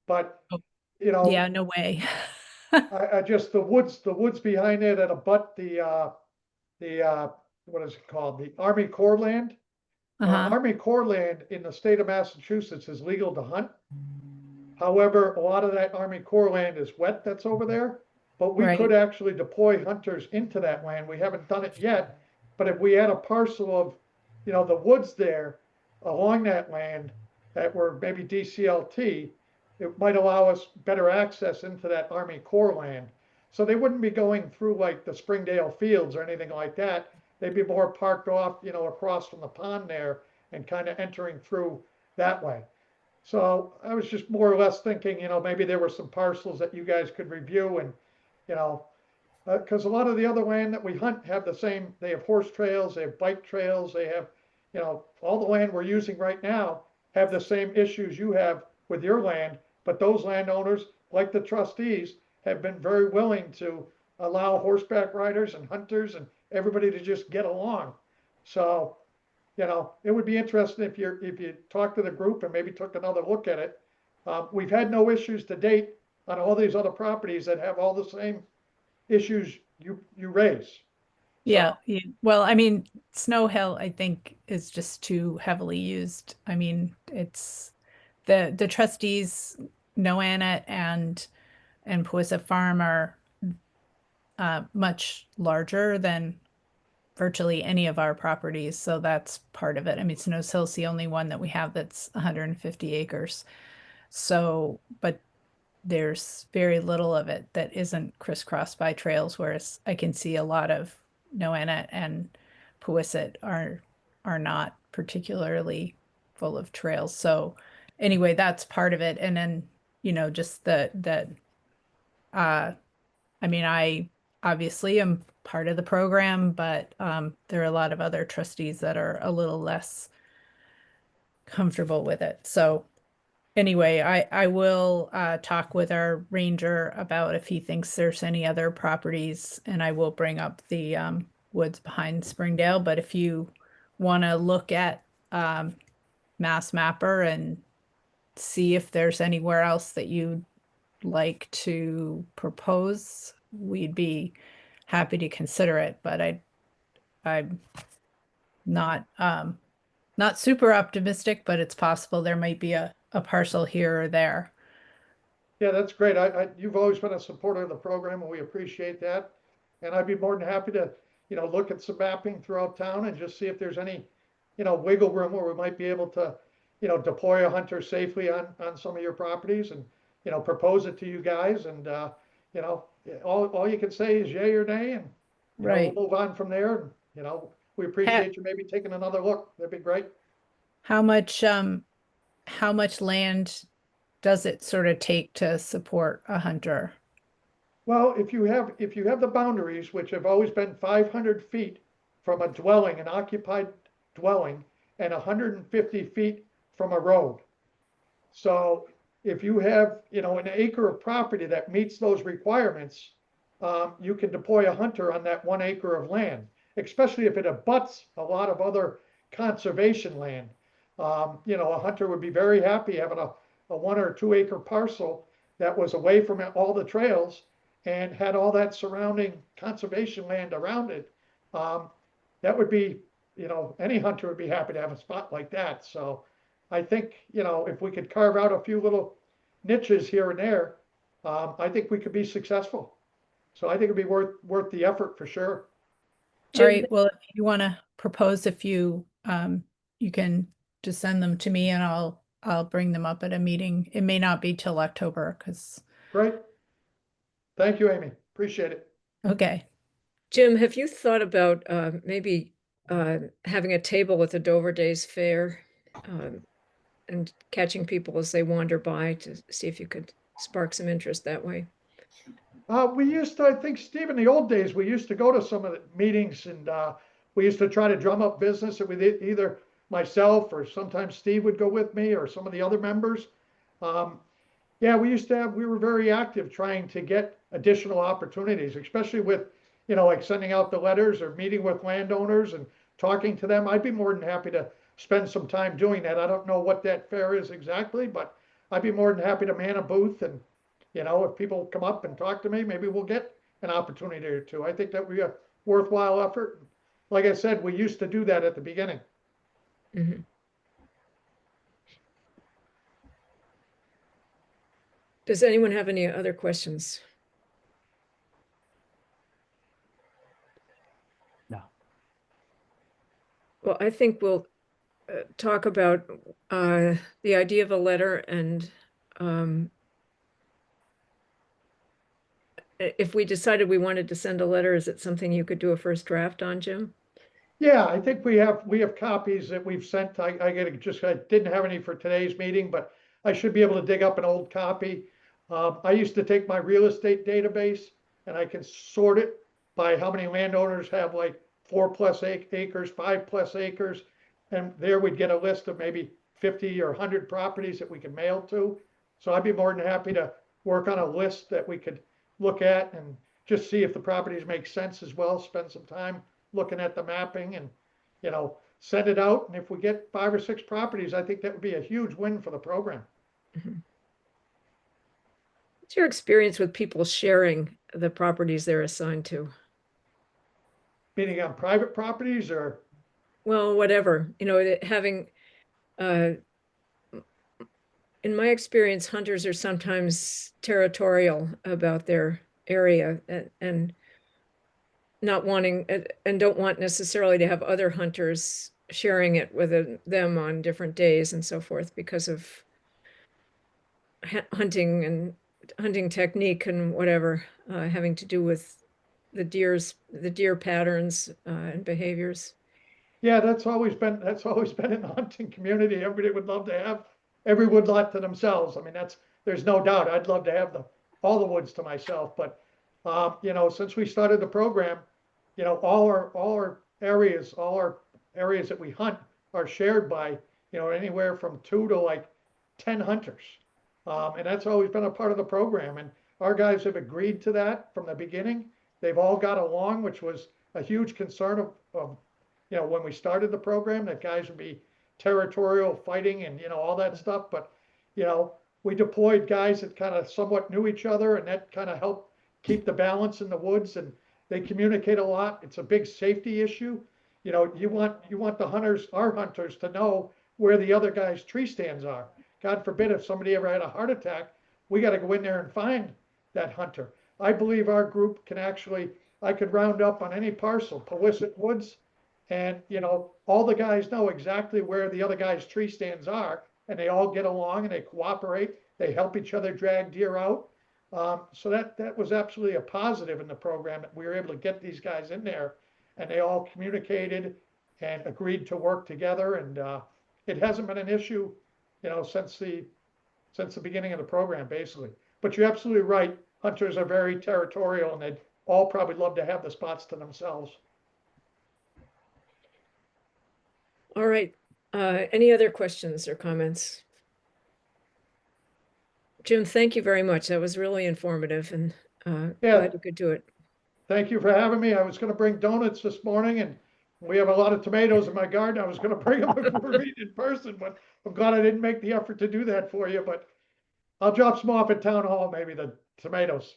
but, Oh, you know, Yeah, no way. I just, the woods behind it that abut what is it called? The Army Corps land. Uh-huh. Army Corps land in the state of Massachusetts is legal to hunt. However, a lot of that Army Corps land is wet that's over there, but we Right. could actually deploy hunters into that land. We haven't done it yet, but if we had a parcel of, the woods there along that land that were maybe DCLT, it might allow us better access into that Army Corps land. So they wouldn't be going through like the Springdale Fields or anything like that. They'd be more parked off, across from the pond there and kind of entering through that way. So I was just more or less thinking, maybe there were some parcels that you guys could review and, because a lot of the other land that we hunt have the same, they have horse trails, they have bike trails, they have, all the land we're using right now have the same issues you have with your land, but those landowners, like the trustees, have been very willing to allow horseback riders and hunters and everybody to just get along. So, it would be interesting if you talk to the group and maybe took another look at it. We've had no issues to date on all these other properties that have all the same issues you raise. Yeah, well, I mean, Snow Hill, I think, is just too heavily used. I mean, it's the trustees, Noannet and Powissa Farm are much larger than virtually any of our properties, so that's part of it. I mean, Snow Hill's the only one that we have that's 150 acres. So, but there's very little of it that isn't crisscrossed by trails, whereas I can see a lot of Noannet and Powissa are not particularly full of trails. So anyway, that's part of it. And then, just I mean, I obviously am part of the program, but there are a lot of other trustees that are a little less comfortable with it. So anyway, I will talk with our ranger about if he thinks there's any other properties, and I will bring up the woods behind Springdale. But if you want to look at Mass Mapper and see if there's anywhere else that you'd like to propose, we'd be happy to consider it. But I'm not super optimistic, but it's possible there might be a parcel here or there. Yeah, that's great. You've always been a supporter of the program and we appreciate that. And I'd be more than happy to, look at some mapping throughout town and just see if there's any, wiggle room where we might be able to, deploy a hunter safely on some of your properties and, propose it to you guys. And, all you can say is yay or nay, and Right. we'll move on from there. We appreciate you maybe taking another look. That'd be great. How much land does it sort of take to support a hunter? Well, if you have the boundaries, which have always been 500 feet from a dwelling, an occupied dwelling, and 150 feet from a road. So if you have, an acre of property that meets those requirements, you can deploy a hunter on that 1 acre of land, especially if it abuts a lot of other conservation land. A hunter would be very happy having a 1 or 2 acre parcel that was away from all the trails and had all that surrounding conservation land around it. That would be, any hunter would be happy to have a spot like that. So I think, if we could carve out a few little niches here and there, I think we could be successful. So I think it'd be worth the effort for sure. All right, well, if you want to propose a few, you can just send them to me and I'll bring them up at a meeting. It may not be till October because. Great. Thank you, Amy. Appreciate it. Okay. Jim, have you thought about maybe having a table at the Dover Days Fair and catching people as they wander by to see if you could spark some interest that way? We used to, I think, Steve, in the old days, we used to go to some of the meetings and we used to try to drum up business with either myself or sometimes Steve would go with me or some of the other members. Yeah, we were very active trying to get additional opportunities, especially with, like sending out the letters or meeting with landowners and talking to them. I'd be more than happy to spend some time doing that. I don't know what that fair is exactly, but I'd be more than happy to man a booth and, if people come up and talk to me, maybe we'll get an opportunity or two. I think that would be a worthwhile effort. Like I said, we used to do that at the beginning. Mm-hmm. Does anyone have any other questions? No. Well, I think we'll talk about the idea of a letter and if we decided we wanted to send a letter, is it something you could do a first draft on, Jim? Yeah, I think we have copies that we've sent. I didn't have any for today's meeting, but I should be able to dig up an old copy. I used to take my real estate database and I can sort it by how many landowners have like 4+ acres, 5+ acres. And there we'd get a list of maybe 50 or 100 properties that we can mail to. So I'd be more than happy to work on a list that we could look at and just see if the properties make sense as well, spend some time looking at the mapping and, send it out. And if we get 5 or 6 properties, I think that would be a huge win for the program. What's your experience with people sharing the properties they're assigned to? Meaning on private properties or, Well, whatever, having, in my experience, hunters are sometimes territorial about their area and not wanting, and don't want necessarily to have other hunters sharing it with them on different days and so forth because of hunting technique and whatever, having to do with the deer patterns and behaviors. yeah, that's always been in the hunting community. Everybody would love to have every woodlot to themselves. I mean, there's no doubt. I'd love to have all the woods to myself. But, since we started the program, all our areas that we hunt are shared by, anywhere from 2 to like 10 hunters. And that's always been a part of the program. And our guys have agreed to that from the beginning. They've all got along, which was a huge concern of when we started the program, that guys would be territorial fighting and, all that stuff. But, we deployed guys that kind of somewhat knew each other, and that kind of helped keep the balance in the woods. And they communicate a lot. It's a big safety issue. You want our hunters to know where the other guy's tree stands are. God forbid if somebody ever had a heart attack, we got to go in there and find that hunter. I believe our group I could round up on any parcel, Poisson Woods, and all the guys know exactly where the other guy's tree stands are, and they all get along and they cooperate. They help each other drag deer out. So that was absolutely a positive in the program, that we were able to get these guys in there, and they all communicated and agreed to work together. And it hasn't been an issue, since the beginning of the program, basically. But you're absolutely right. Hunters are very territorial, and they'd all probably love to have the spots to themselves. All right. Any other questions or comments? Jim, thank you very much. That was really informative, and glad you could do it. Thank you for having me. I was going to bring donuts this morning, and we have a lot of tomatoes in my garden. I was going to bring them if we were meeting in person, but I'm glad I didn't make the effort to do that for you. But I'll drop some off at Town Hall, maybe the tomatoes.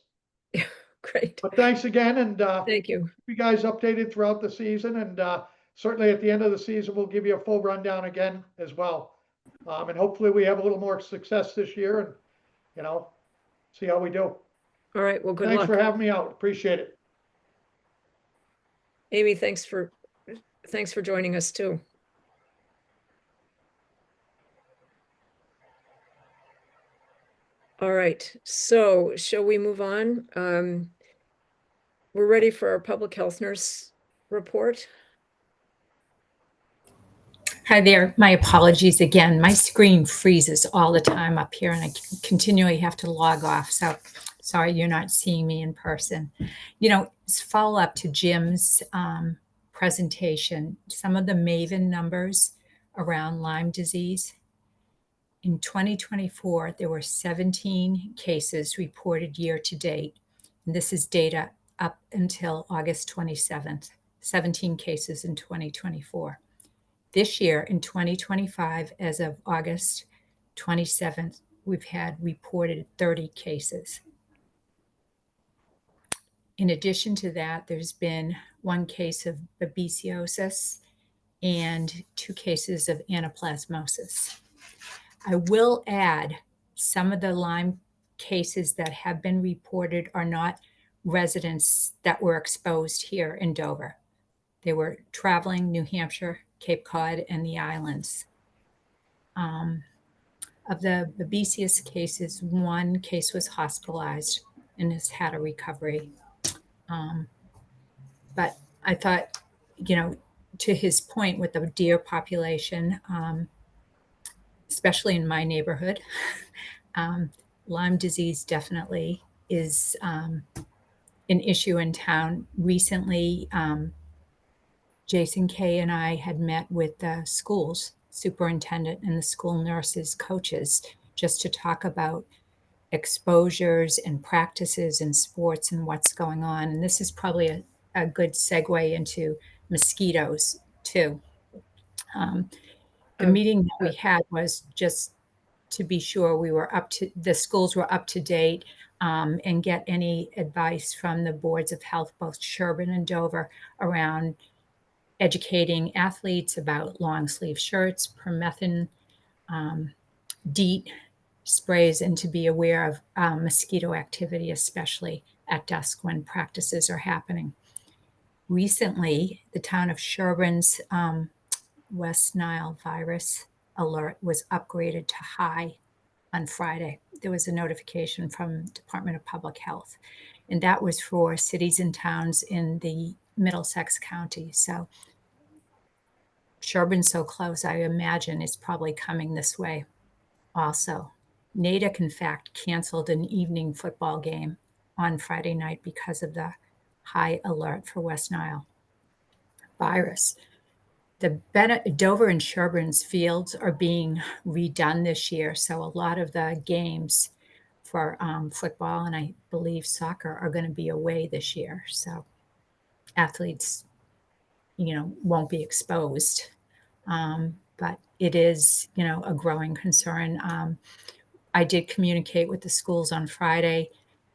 Great. But thanks again, and Thank you. keep you guys updated throughout the season, and certainly at the end of the season, we'll give you a full rundown again as well. And hopefully we have a little more success this year, and see how we do. All right. Well, good Thanks luck. for having me out. Appreciate it. Amy, thanks for joining us too. All right, so shall we move on? We're ready for our public health nurse report. Hi there. My apologies again. My screen freezes all the time up here and I continually have to log off. So sorry you're not seeing me in person. It's follow up to Jim's presentation, some of the MAVEN numbers around Lyme disease. In 2024, there were 17 cases reported year to date. And this is data up until August 27th, 17 cases in 2024. This year, in 2025, as of August 27th, we've had reported 30 cases. In addition to that, there's been 1 case of babesiosis and 2 cases of anaplasmosis. I will add some of the Lyme cases that have been reported are not residents that were exposed here in Dover. They were traveling New Hampshire, Cape Cod, and the islands. Of the babesiosis cases, 1 case was hospitalized and has had a recovery. But I thought, you know, to his point with the deer population, especially in my neighborhood, Lyme disease definitely is an issue in town. Recently, Jason Kay and I had met with the schools superintendent and the school nurses, coaches, just to talk about exposures and practices in sports and what's going on. And this is probably a good segue into mosquitoes too. The meeting that we had was just to be sure the schools were up to date, and get any advice from the boards of health, both Sherburne and Dover, around educating athletes about long sleeve shirts, permethrin, DEET sprays, and to be aware of mosquito activity, especially at dusk when practices are happening. Recently, the town of Sherburne's West Nile virus alert was upgraded to high on Friday. There was a notification from Department of Public Health, and that was for cities and towns in the Middlesex County. So Sherburne's so close, I imagine it's probably coming this way also. Natick, in fact, canceled an evening football game on Friday night because of the high alert for West Nile virus. The Dover and Sherburne's fields are being redone this year, so a lot of the games for football and I believe soccer are going to be away this year. So athletes, won't be exposed. But it is, a growing concern. I did communicate with the schools on Friday,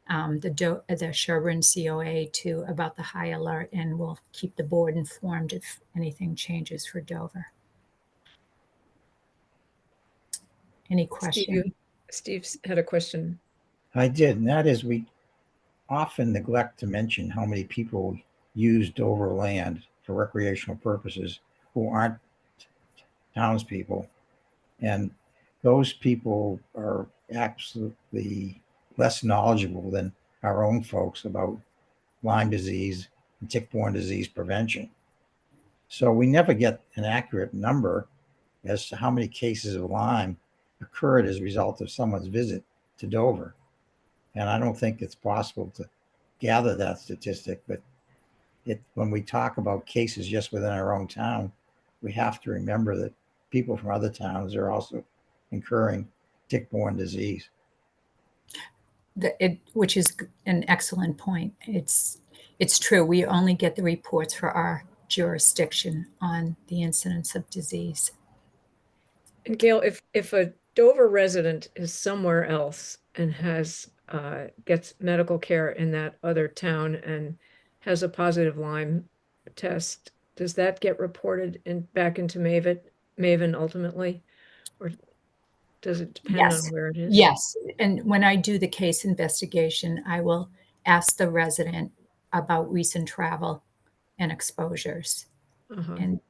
the Sherburne COA too, about the high alert, and we'll keep the board informed if anything changes for Dover. Any questions? Steve's had a question. I did, and that is we often neglect to mention how many people use Dover land for recreational purposes who aren't townspeople. And those people are absolutely less knowledgeable than our own folks about Lyme disease and tick-borne disease prevention. So we never get an accurate number as to how many cases of Lyme occurred as a result of someone's visit to Dover. And I don't think it's possible to gather that statistic, but when we talk about cases just within our own town, we have to remember that people from other towns are also incurring tick-borne disease. Which is an excellent point. It's true. We only get the reports for our jurisdiction on the incidence of disease. And Gail, if a Dover resident is somewhere else and gets medical care in that other town and has a positive Lyme test, does that get reported back into Maven ultimately, or does it depend on where it is? Yes. And when I do the case investigation, I will ask the resident about recent travel and exposures. And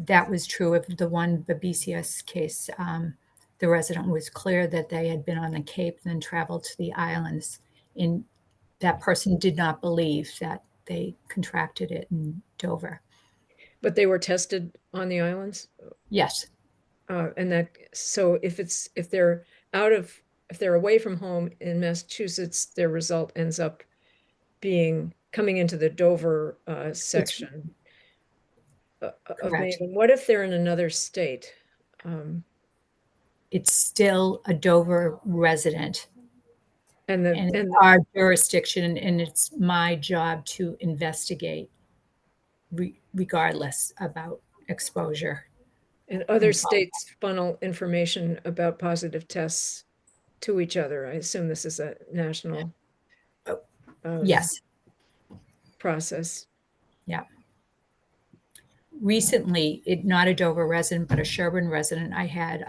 that was true of the one Babesia case. The resident was clear that they had been on the Cape and then traveled to the islands. And that person did not believe that they contracted it in Dover. But they were tested on the islands? Yes. So if they're away from home in Massachusetts, their result ends up coming into the Dover section of Maven. What if they're in another state? It's still a Dover resident. And our jurisdiction, and it's my job to investigate regardless about exposure. And other states funnel information about positive tests to each other. I assume this is a national yes process. Yeah. Recently, not a Dover resident, but a Sherburne resident, I had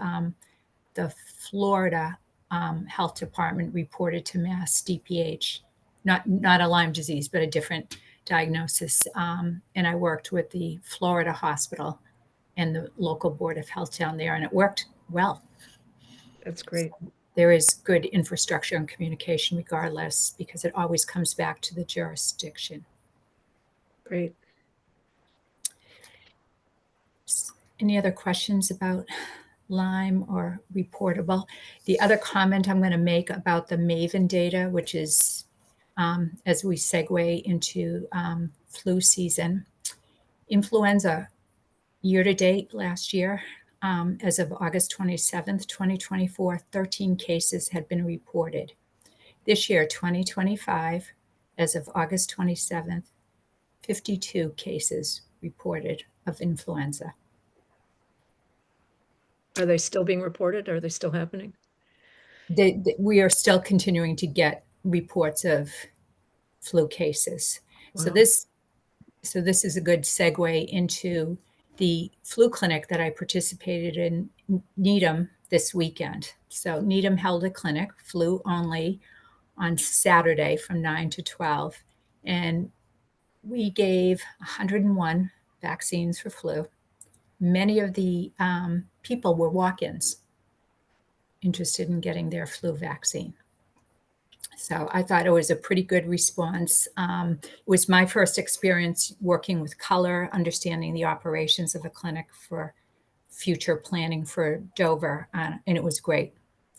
the Florida Health Department reported to Mass DPH, not a Lyme disease, but a different diagnosis. And I worked with the Florida hospital and the local board of health down there, and it worked well. That's great. there is good infrastructure and communication regardless, because it always comes back to the jurisdiction. Great. Any other questions about Lyme or reportable? The other comment I'm going to make about the MAVEN data, which is as we segue into flu season, influenza year to date last year, as of August 27th, 2024, 13 cases had been reported. This year, 2025, as of August 27th, 52 cases reported of influenza. Are they still being reported? Are they still happening? We are still continuing to get reports of flu cases. So Wow. this is a good segue into the flu clinic that I participated in Needham this weekend. So Needham held a clinic, flu only, on Saturday from 9 to 12. And we gave 101 vaccines for flu. Many of the people were walk-ins interested in getting their flu vaccine. So I thought it was a pretty good response. It was my first experience working with color, understanding the operations of a clinic for future planning for Dover, and it was great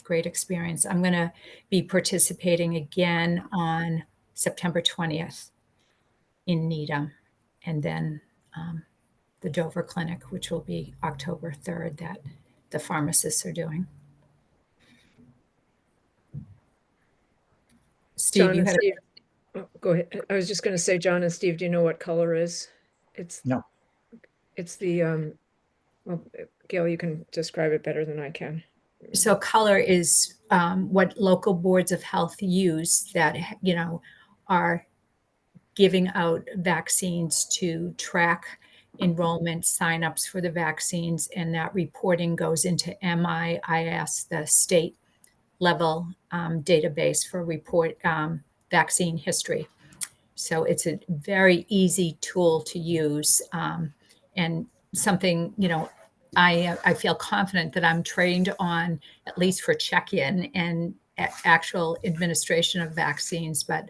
experience. I'm going to be participating again on September 20th in Needham, and then the Dover clinic, which will be October 3rd, that the pharmacists are doing. Steve, John you and had Steve, oh, go ahead. I was just going to say, John and Steve, do you know what color is? No. It's the, well, Gail, you can describe it better than I can. So color is what local boards of health use that, you know, are giving out vaccines to track enrollment signups for the vaccines, and that reporting goes into MIIS, the state level database for report vaccine history. So it's a very easy tool to use, and something, you know, I feel confident that I'm trained on, at least for check-in and actual administration of vaccines, but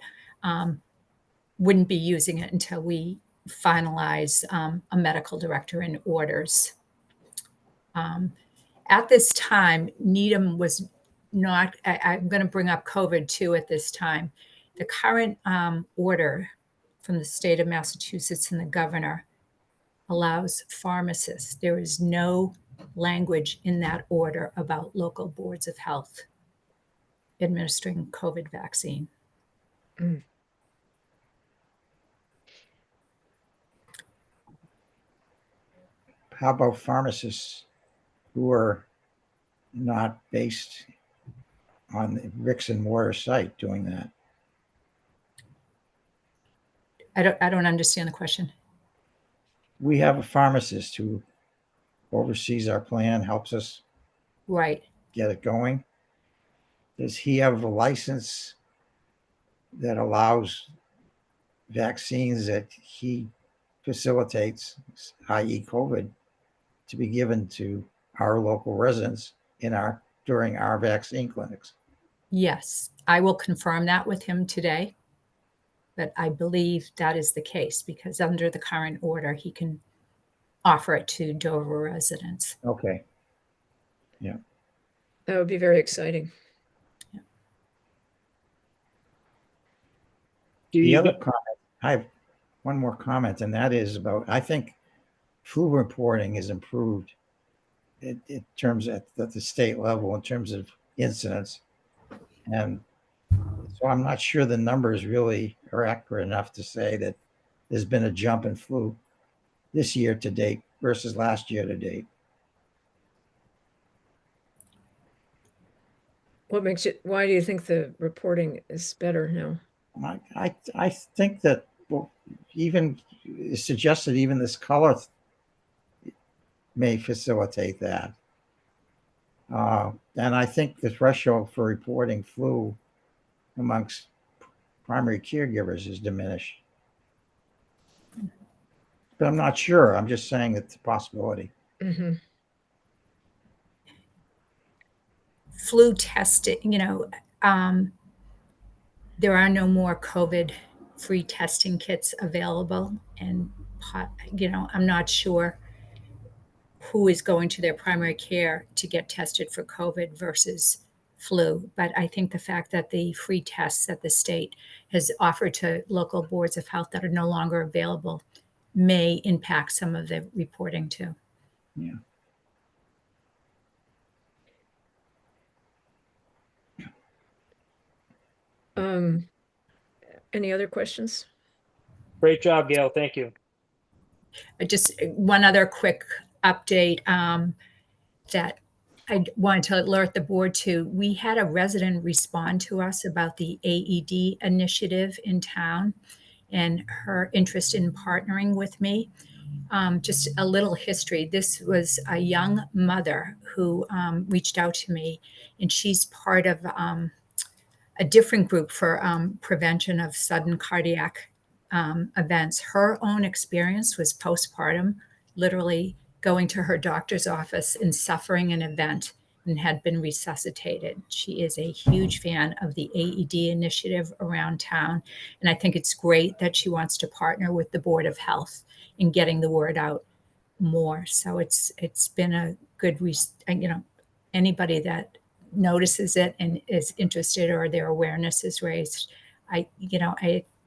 wouldn't be using it until we finalize a medical director and orders. At this time, Needham was not, I'm going to bring up COVID too at this time. The current order from the state of Massachusetts and the governor allows pharmacists. There is no language in that order about local boards of health administering COVID vaccine. Mm. How about pharmacists who are not based on the bricks and mortar site doing that? I don't understand the question. We have a pharmacist who oversees our plan, helps us Right. get it going. Does he have a license that allows vaccines that he facilitates, i.e. COVID, to be given to our local residents during our vaccine clinics? Yes, I will confirm that with him today, but I believe that is the case because under the current order, he can offer it to Dover residents. Okay. That would be very exciting. The other comment, I have one more comment, and that is about, I think flu reporting is improved in terms at the state level, in terms of incidents. And so I'm not sure the numbers really are accurate enough to say that there's been a jump in flu this year to date versus last year to date. What makes it, why do you think the reporting is better now? I think that, well, even it's suggested even this color may facilitate that. And I think the threshold for reporting flu amongst primary caregivers is diminished. But I'm not sure. I'm just saying it's a possibility. Mm-hmm. flu testing, there are no more COVID-free testing kits available. And, I'm not sure who is going to their primary care to get tested for COVID versus flu. But I think the fact that the free tests that the state has offered to local boards of health that are no longer available may impact some of the reporting too. Yeah. Any other questions? Great job, Gail. Thank you. Just one other quick update that I wanted to alert the board to. We had a resident respond to us about the AED initiative in town and her interest in partnering with me. Just a little history. This was a young mother who reached out to me, and she's part of a different group for prevention of sudden cardiac events. Her own experience was postpartum, literally going to her doctor's office and suffering an event and had been resuscitated. She is a huge fan of the AED initiative around town. And I think it's great that she wants to partner with the Board of Health in getting the word out more. So it's been a good, anybody that notices it and is interested or their awareness is raised. I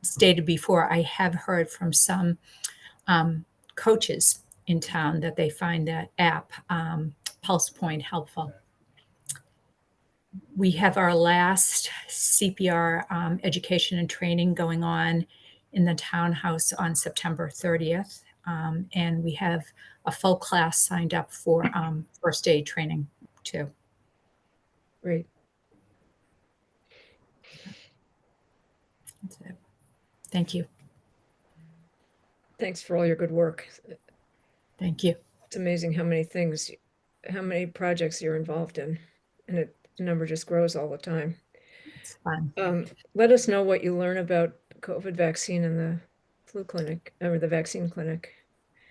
stated before, I have heard from some coaches in town that they find that app, Pulse Point, helpful. We have our last CPR education and training going on in the townhouse on September 30th. And we have a full class signed up for first aid training too. Great. That's it. Thank you. Thanks for all your good work. Thank you. It's amazing how many projects you're involved in, and the number just grows all the time. It's fun. Let us know what you learn about COVID vaccine in the flu clinic or the vaccine clinic.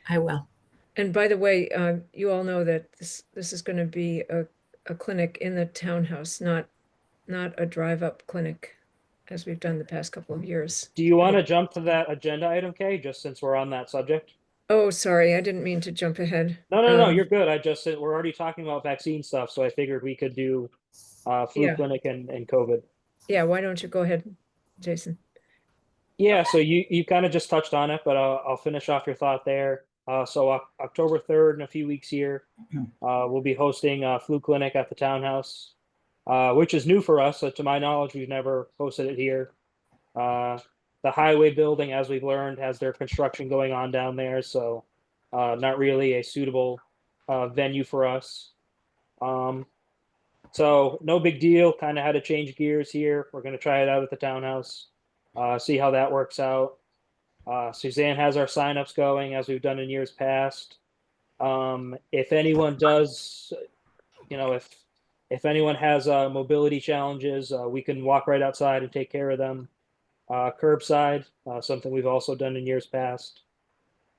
I will. And by the way, you all know that this is going to be a clinic in the townhouse, not a drive-up clinic, as we've done the past couple of years. Do you want to jump to that agenda item, Kay, just since we're on that subject? Oh, sorry, I didn't mean to jump ahead. No, you're good. I just said we're already talking about vaccine stuff, so I figured we could do flu Yeah. clinic and COVID. Yeah, why don't you go ahead, Jason? Yeah, so you kind of just touched on it, but I'll finish off your thought there. So October 3rd, in a few weeks here, we'll be hosting a flu clinic at the townhouse, which is new for us. So to my knowledge, we've never hosted it here. The highway building, as we've learned, has their construction going on down there, so not really a suitable venue for us. So no big deal. Kind of had to change gears here. We're going to try it out at the townhouse, see how that works out. Suzanne has our signups going as we've done in years past. If anyone does, if anyone has mobility challenges, we can walk right outside and take care of them. Curbside, something we've also done in years past.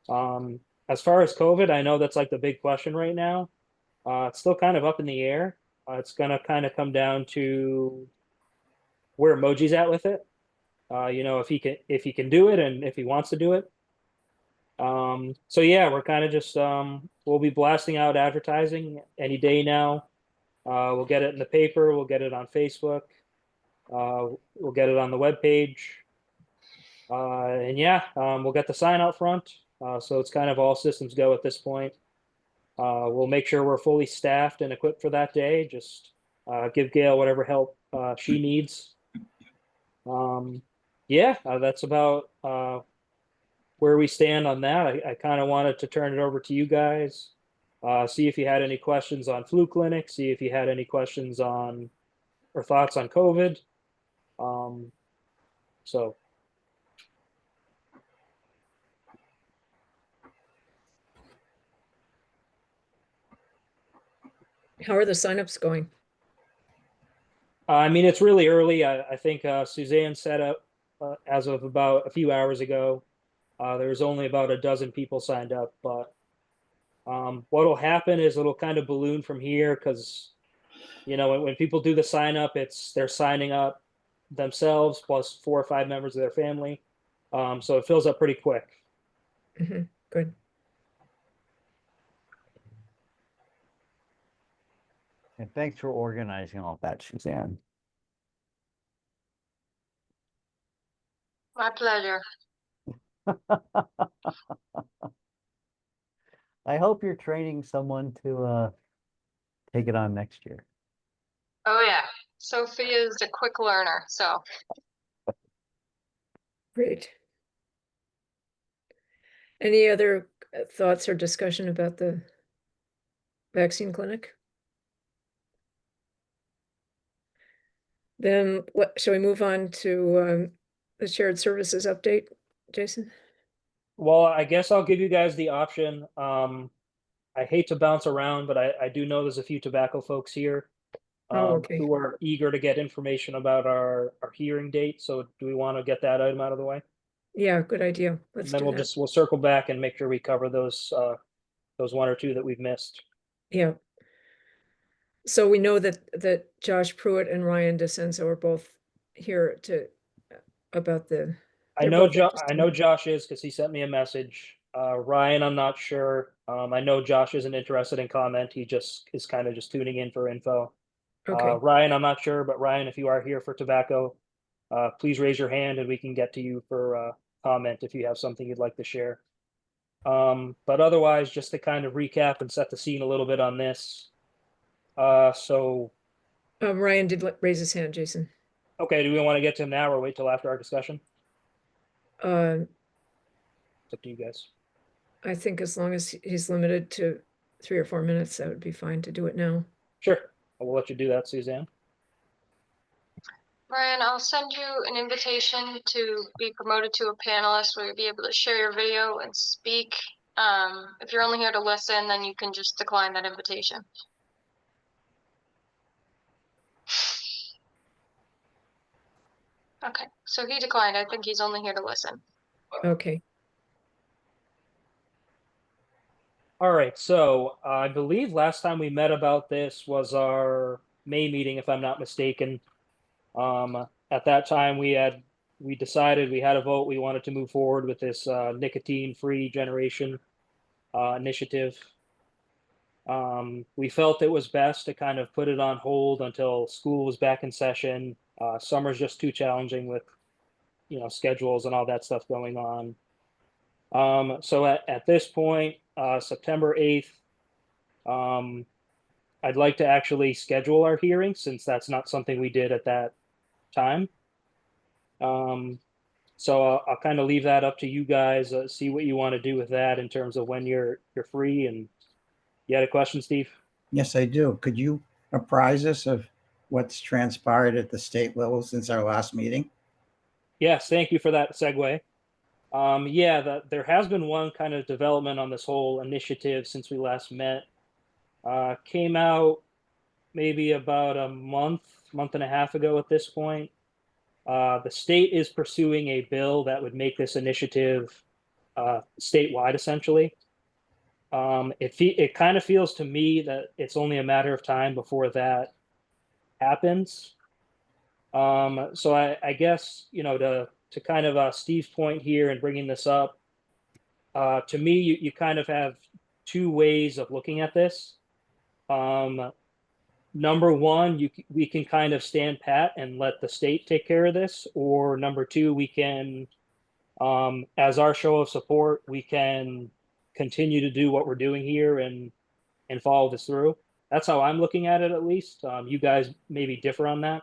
As far as COVID, I know that's like the big question right now. It's still kind of up in the air. It's going to kind of come down to where Moji's at with it. If he can do it and if he wants to do it. So yeah, we're kind of just we'll be blasting out advertising any day now. We'll get it in the paper, we'll get it on Facebook, we'll get it on the webpage. And yeah, we'll get the sign out front. So it's kind of all systems go at this point. We'll make sure we're fully staffed and equipped for that day. Just give Gail whatever help she needs. Yeah, that's about where we stand on that. I kind of wanted to turn it over to you guys, see if you had any questions on flu clinic, see if you had any questions on or thoughts on COVID. So. How are the signups going? I mean, it's really early. I think Suzanne set up as of about a few hours ago. There was only about a dozen people signed up, but what will happen is it'll kind of balloon from here because You know, when people do the sign up, they're signing up themselves plus 4 or 5 members of their family. So it fills up pretty quick. Good. And thanks for organizing all that, Suzanne. My pleasure. I hope you're training someone to take it on next year. Oh yeah, Sophia's a quick learner, so. Great. Any other thoughts or discussion about the vaccine clinic? Then shall we move on to the shared services update, Jason? Well, I guess I'll give you guys the option. I hate to bounce around, but I do know there's a few tobacco folks here Okay. who are eager to get information about our hearing date. So do we want to get that item out of the way? Yeah, good idea. Let's And then do that. we'll circle back and make sure we cover those 1 or 2 that we've missed. Yeah. So we know that Josh Pruitt and Ryan DeCenzo are both here about the. I they're know both I know interested. Josh is because he sent me a message. Ryan, I'm not sure. I know Josh isn't interested in comment. He just is kind of just tuning in for info. Okay, Ryan, I'm not sure, but Ryan, if you are here for tobacco, please raise your hand and we can get to you for comment if you have something you'd like to share. But otherwise, just to kind of recap and set the scene a little bit on this. So, Ryan did raise his hand, Jason. okay, do we want to get to him now or wait till after our discussion? Uh, It's up to you guys. I think as long as he's limited to 3 or 4 minutes, that would be fine to do it now. Sure, I will let you do that, Suzanne. Ryan, I'll send you an invitation to be promoted to a panelist where you'll be able to share your video and speak. If you're only here to listen, then you can just decline that invitation. Okay, so he declined. I think he's only here to listen. Okay, All right, so I believe last time we met about this was our May meeting, if I'm not mistaken. At that time, we decided we had a vote. We wanted to move forward with this nicotine-free generation initiative. We felt it was best to kind of put it on hold until school was back in session. Summer's just too challenging with, schedules and all that stuff going on. So at this point, September 8th, I'd like to actually schedule our hearing since that's not something we did at that time. So I'll kind of leave that up to you guys, see what you want to do with that in terms of when you're free. And you had a question, Steve? Yes, I do. Could you apprise us of what's transpired at the state level since our last meeting? Yes, thank you for that segue. There has been one kind of development on this whole initiative since we last met. Came out maybe about a month and a half ago at this point. The state is pursuing a bill that would make this initiative statewide, essentially. It kind of feels to me that it's only a matter of time before that happens. So I guess, to kind of Steve's point here and bringing this up, to me, you kind of have 2 ways of looking at this. Number one, we can kind of stand pat and let the state take care of this, or number 2, we can, as our show of support, we can continue to do what we're doing here and follow this through. That's how I'm looking at it, at least. You guys maybe differ on that.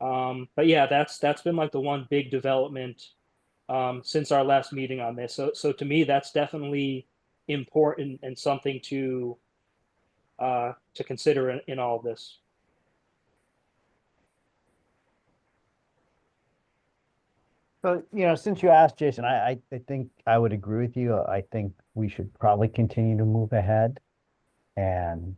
But yeah, that's been like the one big development since our last meeting on this. So to me, that's definitely important and something to consider in all of this. So, since you asked, Jason, I think I would agree with you. I think we should probably continue to move ahead. And,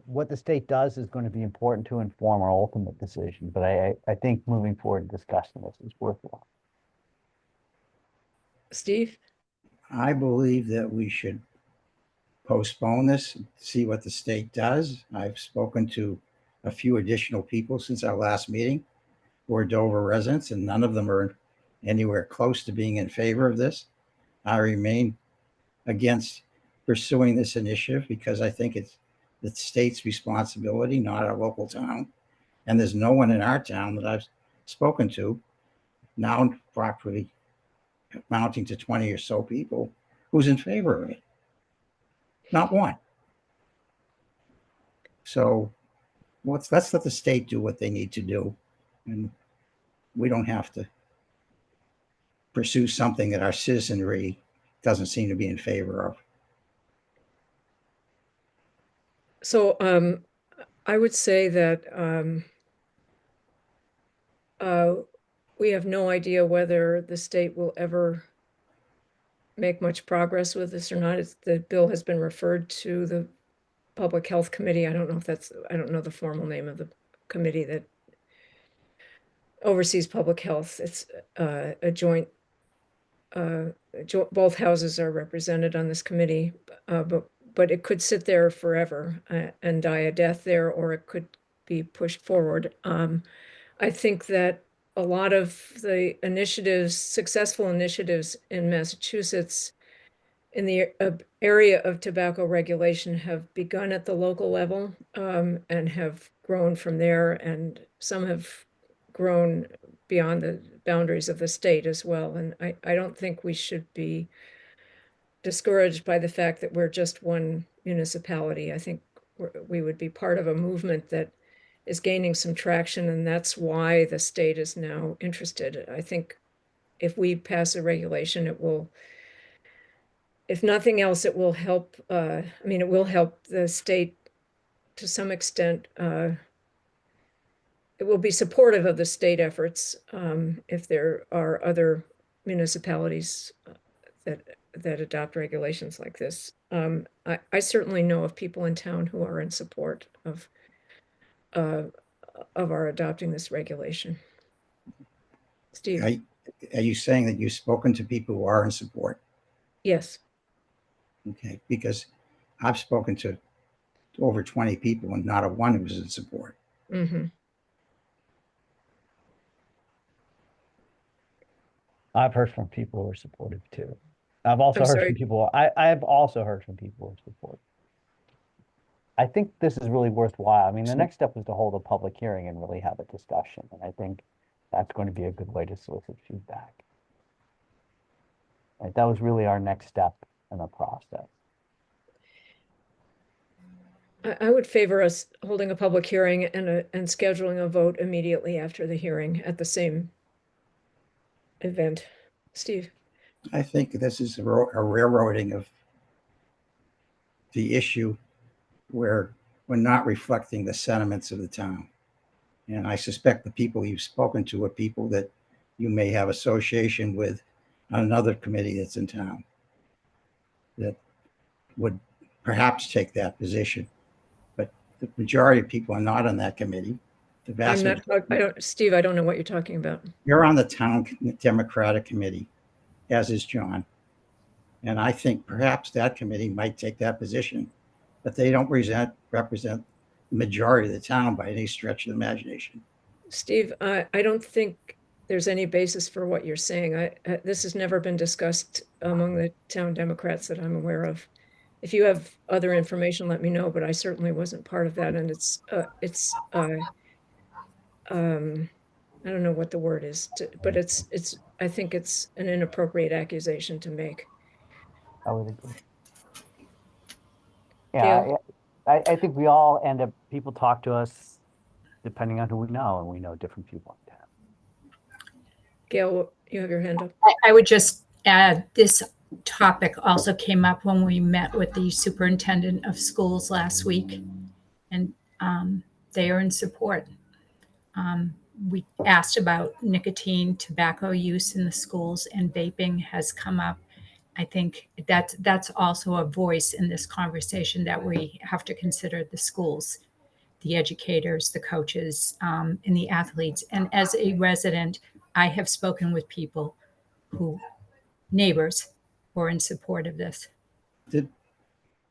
what the state does is going to be important to inform our ultimate decision. But I think moving forward, discussing this is worthwhile. Steve? I believe that we should postpone this, see what the state does. I've spoken to a few additional people since our last meeting who are Dover residents, and none of them are anywhere close to being in favor of this. I remain against pursuing this initiative because I think it's the state's responsibility, not our local town. And there's no one in our town that I've spoken to, now properly amounting to 20 or so people, who's in favor of it. Not one. So let's let the state do what they need to do. And we don't have to pursue something that our citizenry doesn't seem to be in favor of. So I would say that we have no idea whether the state will ever make much progress with this or not. The bill has been referred to the Public Health Committee. I don't know the formal name of the committee that oversees public health. It's a joint, both houses are represented on this committee, but it could sit there forever and die a death there, or it could be pushed forward. I think that a lot of the initiatives, successful initiatives in Massachusetts in the area of tobacco regulation have begun at the local level and have grown from there, and some have grown beyond the boundaries of the state as well. And I don't think we should be discouraged by the fact that we're just one municipality. I think we would be part of a movement that is gaining some traction, and that's why the state is now interested. I think if we pass a regulation, it will, if nothing else, it will help. It will help the state to some extent. It will be supportive of the state efforts if there are other municipalities that adopt regulations like this. I certainly know of people in town who are in support of our adopting this regulation. Steve? Are you saying that you've spoken to people who are in support? Yes. Okay, because I've spoken to over 20 people and not a one who was in support. Mm-hmm. I've heard from people who are supportive too. I've also I'm heard sorry. from people. I've also heard from people who are supportive. I think this is really worthwhile. I mean, the next step is to hold a public hearing and really have a discussion. And I think that's going to be a good way to solicit feedback. Right, that was really our next step in the process. I would favor us holding a public hearing and scheduling a vote immediately after the hearing at the same event. Steve? I think this is a railroading of the issue where we're not reflecting the sentiments of the town. And I suspect the people you've spoken to are people that you may have association with on another committee that's in town that would perhaps take that position. But the majority of people are not on that committee. The vast majority, Steve, I don't know what you're talking about. you're on the town Democratic Committee, as is John. And I think perhaps that committee might take that position, but they don't represent the majority of the town by any stretch of the imagination. Steve, I don't think there's any basis for what you're saying. This has never been discussed among the town Democrats that I'm aware of. If you have other information, let me know, but I certainly wasn't part of that. And I don't know what the word is, but I think it's an inappropriate accusation to make. I would agree. Yeah, I think we all end up, people talk to us depending on who we know, and we know different people in town. Gail, you have your hand up. I would just add, this topic also came up when we met with the superintendent of schools last week, and they are in support. We asked about nicotine, tobacco use in the schools, and vaping has come up. I think that's also a voice in this conversation that we have to consider the schools, the educators, the coaches, and the athletes. And as a resident, I have spoken with people neighbors who are in support of this. Did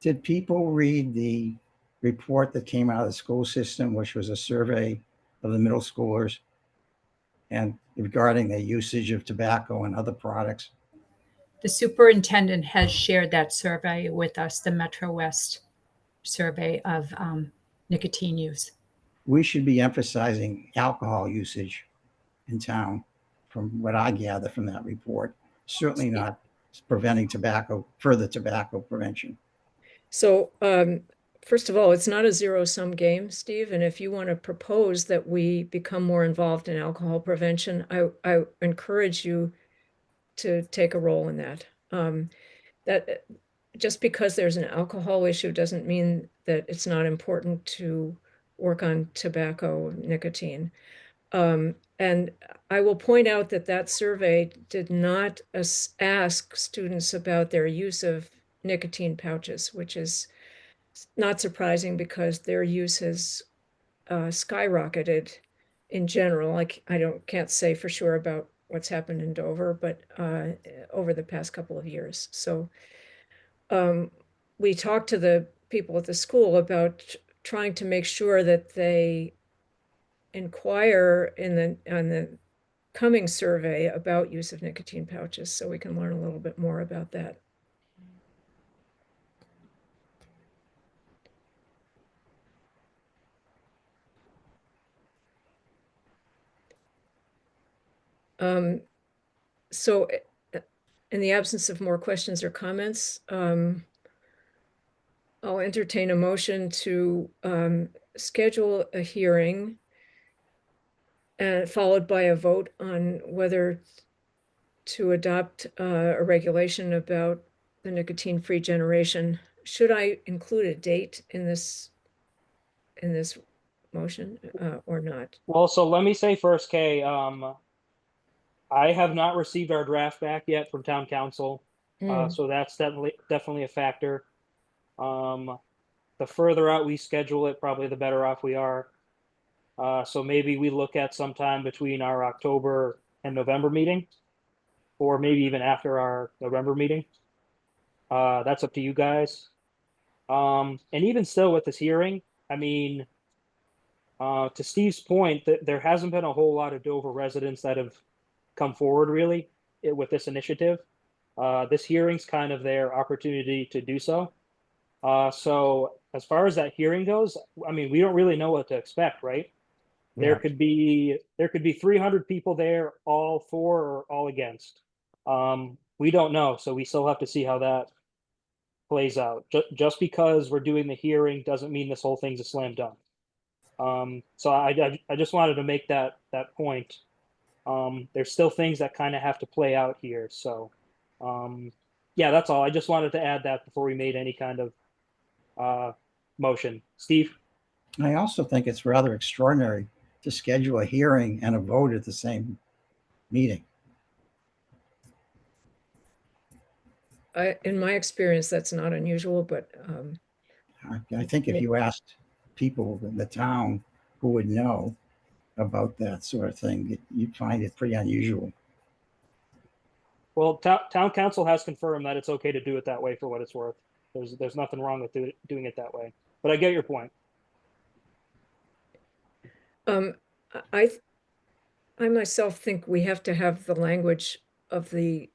Did people read the report that came out of the school system, which was a survey of the middle schoolers and regarding their usage of tobacco and other products? The superintendent has shared that survey with us, the Metro West survey of nicotine use. We should be emphasizing alcohol usage in town, from what I gather from that report. Certainly not preventing further tobacco prevention. So, first of all, it's not a zero-sum game, Steve, and if you want to propose that we become more involved in alcohol prevention, I encourage you to take a role in that. That just because there's an alcohol issue doesn't mean that it's not important to work on tobacco, nicotine. And I will point out that that survey did not ask students about their use of nicotine pouches, which is not surprising because their use has skyrocketed in general. Like can't say for sure about what's happened in Dover, but over the past couple of years. So we talked to the people at the school about trying to make sure that they inquire on the coming survey about use of nicotine pouches, so we can learn a little bit more about that. So in the absence of more questions or comments, I'll entertain a motion to schedule a hearing followed by a vote on whether to adopt a regulation about the nicotine-free generation. Should I include a date in this motion or not? Well, so let me say first, Kay, I have not received our draft back yet from town council. So that's definitely a factor. The further out we schedule it, probably the better off we are. So maybe we look at sometime between our October and November meeting, or maybe even after our November meeting. That's up to you guys. And even still with this hearing, I mean, to Steve's point, that there hasn't been a whole lot of Dover residents that have come forward really with this initiative. This hearing's kind of their opportunity to do so. So as far as that hearing goes, I mean, we don't really know what to expect, right? There could be 300 people there, all for or all against. We don't know, so we still have to see how that plays out. Just because we're doing the hearing doesn't mean this whole thing's a slam dunk. So I just wanted to make that point. There's still things that kind of have to play out here. So yeah, that's all. I just wanted to add that before we made any kind of motion. Steve? I also think it's rather extraordinary to schedule a hearing and a vote at the same meeting. In my experience, that's not unusual, but I think if you asked people in the town who would know about that sort of thing, you'd find it pretty unusual. Well, town council has confirmed that it's okay to do it that way for what it's worth. There's nothing wrong with doing it that way. But I get your point. I myself think we have to have the language of the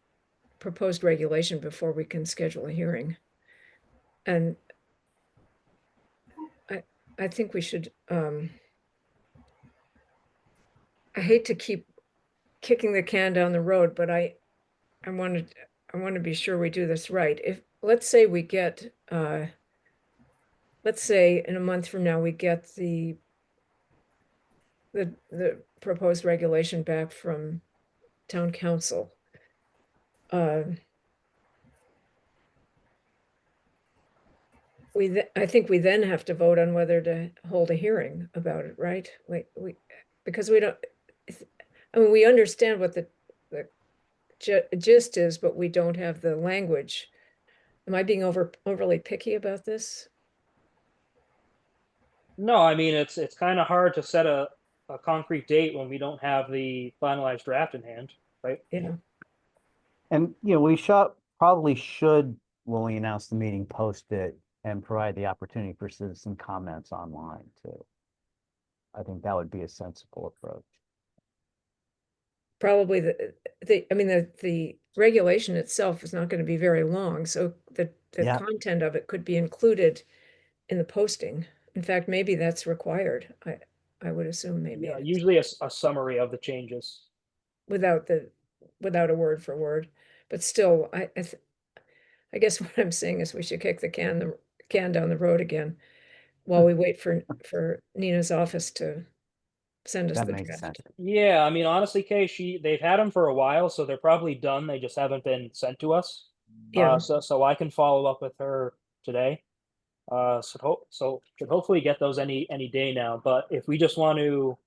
proposed regulation before we can schedule a hearing. And I think we should, I hate to keep kicking the can down the road, but I want to be sure we do this right. If, let's say we get, let's say in a month from now, we get the proposed regulation back from town council. I think we then have to vote on whether to hold a hearing about it, right? Because we don't, I mean, we understand what the gist is, but we don't have the language. Am I being overly picky about this? No, I mean, it's kind of hard to set a concrete date when we don't have the finalized draft in hand, right? Yeah. And we probably should, when we announce the meeting, post it and provide the opportunity for citizen comments online too. I think that would be a sensible approach. Probably I mean, the regulation itself is not going to be very long, so the Yeah. content of it could be included in the posting. In fact, maybe that's required. I would assume maybe Yeah, it is, usually a summary of the changes. without a word for word. But still, I guess what I'm saying is we should kick the can down the road again while we wait for Nina's office to send us That the makes draft. sense. Yeah, I mean, honestly, Kay, they've had them for a while, so they're probably done. They just haven't been sent to us. Yeah, So I can follow up with her today. So should hopefully get those any day now. But if we just want to,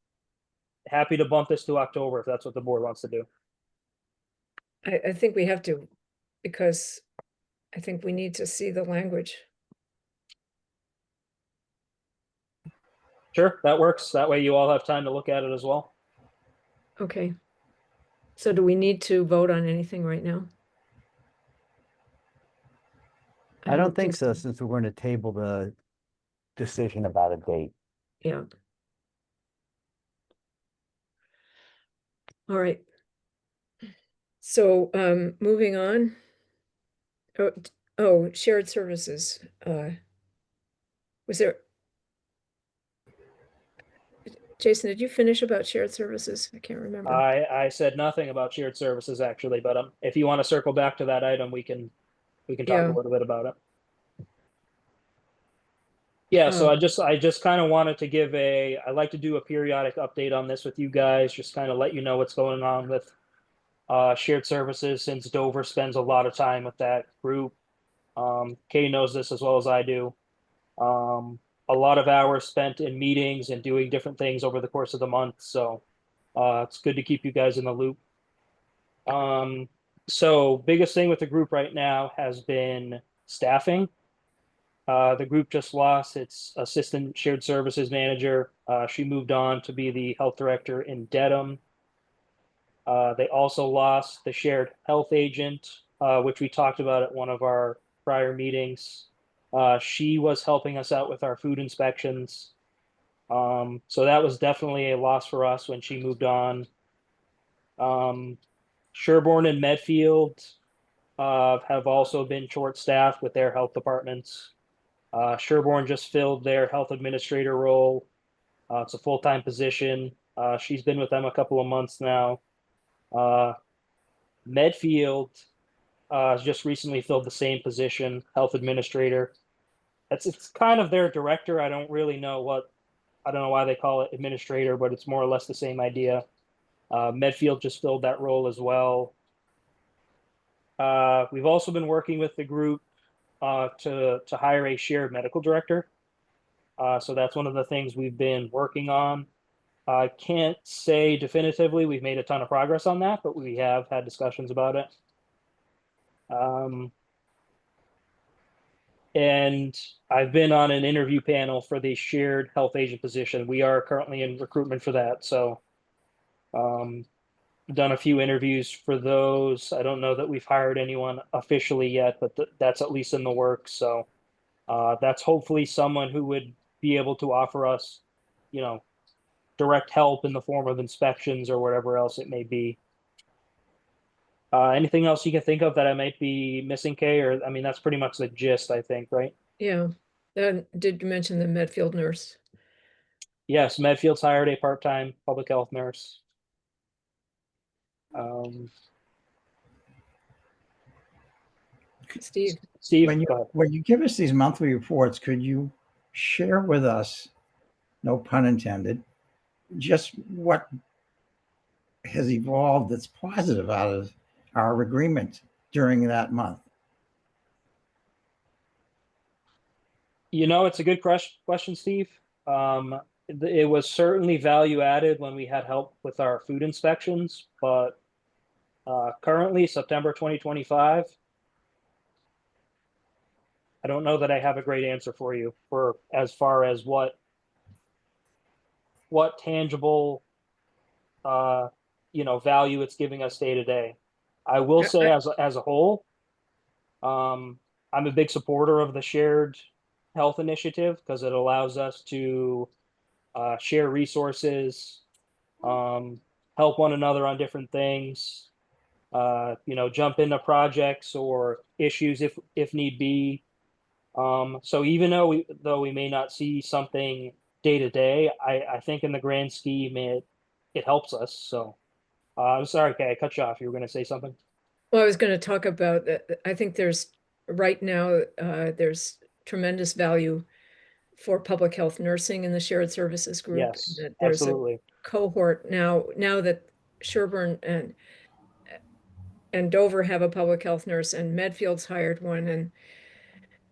happy to bump this to October if that's what the board wants to do. I think we have to, because I think we need to see the language. Sure, that works. That way you all have time to look at it as well. Okay. So do we need to vote on anything right now? I don't think so, since we're going to table the decision about a date. Yeah. All right. So, moving on. Oh, shared services. Was there? Jason, did you finish about shared services? I can't remember. I said nothing about shared services actually, but if you want to circle back to that item, we can talk Yeah. a little bit about it. Yeah, so I just kind of wanted to give I like to do a periodic update on this with you guys, just kind of let you know what's going on with shared services, since Dover spends a lot of time with that group. Kay knows this as well as I do. A lot of hours spent in meetings and doing different things over the course of the month, so it's good to keep you guys in the loop. So biggest thing with the group right now has been staffing. The group just lost its assistant shared services manager. She moved on to be the health director in Dedham. They also lost the shared health agent, which we talked about at one of our prior meetings. She was helping us out with our food inspections. So that was definitely a loss for us when she moved on. Sherborne and Medfield have also been short-staffed with their health departments. Sherborne just filled their health administrator role. It's a full-time position. She's been with them a couple of months now. Medfield just recently filled the same position, health administrator. It's kind of their director. I don't know why they call it administrator, but it's more or less the same idea. Medfield just filled that role as well. We've also been working with the group to hire a shared medical director. So that's one of the things we've been working on. I can't say definitively we've made a ton of progress on that, but we have had discussions about it. And I've been on an interview panel for the shared health agent position. We are currently in recruitment for that. So done a few interviews for those. I don't know that we've hired anyone officially yet, but that's at least in the works. So that's hopefully someone who would be able to offer us, direct help in the form of inspections or whatever else it may be. Anything else you can think of that I might be missing, Kay? Or, I mean, that's pretty much the gist, I think, right? Yeah. Then did you mention the Medfield nurse? Yes, Medfield's hired a part-time public health nurse. Steve? Steve, When go ahead. you give us these monthly reports, could you share with us, no pun intended, just what has evolved that's positive out of our agreement during that month? It's a good question, Steve. It was certainly value added when we had help with our food inspections, but currently September 2025, I don't know that I have a great answer for you for as far as what tangible value it's giving us day to day. I will say as a whole, I'm a big supporter of the shared health initiative because it allows us to share resources, help one another on different things, jump into projects or issues if need be. So even though we may not see something day to day, I think in the grand scheme it helps us. So I'm sorry, Kay, I cut you off. You were going to say something? Well, I was going to talk about that. I think right now, there's tremendous value for public health nursing in the shared services group. Yes, That there's a absolutely. cohort now that Sherburne and Dover have a public health nurse, and Medfield's hired one, and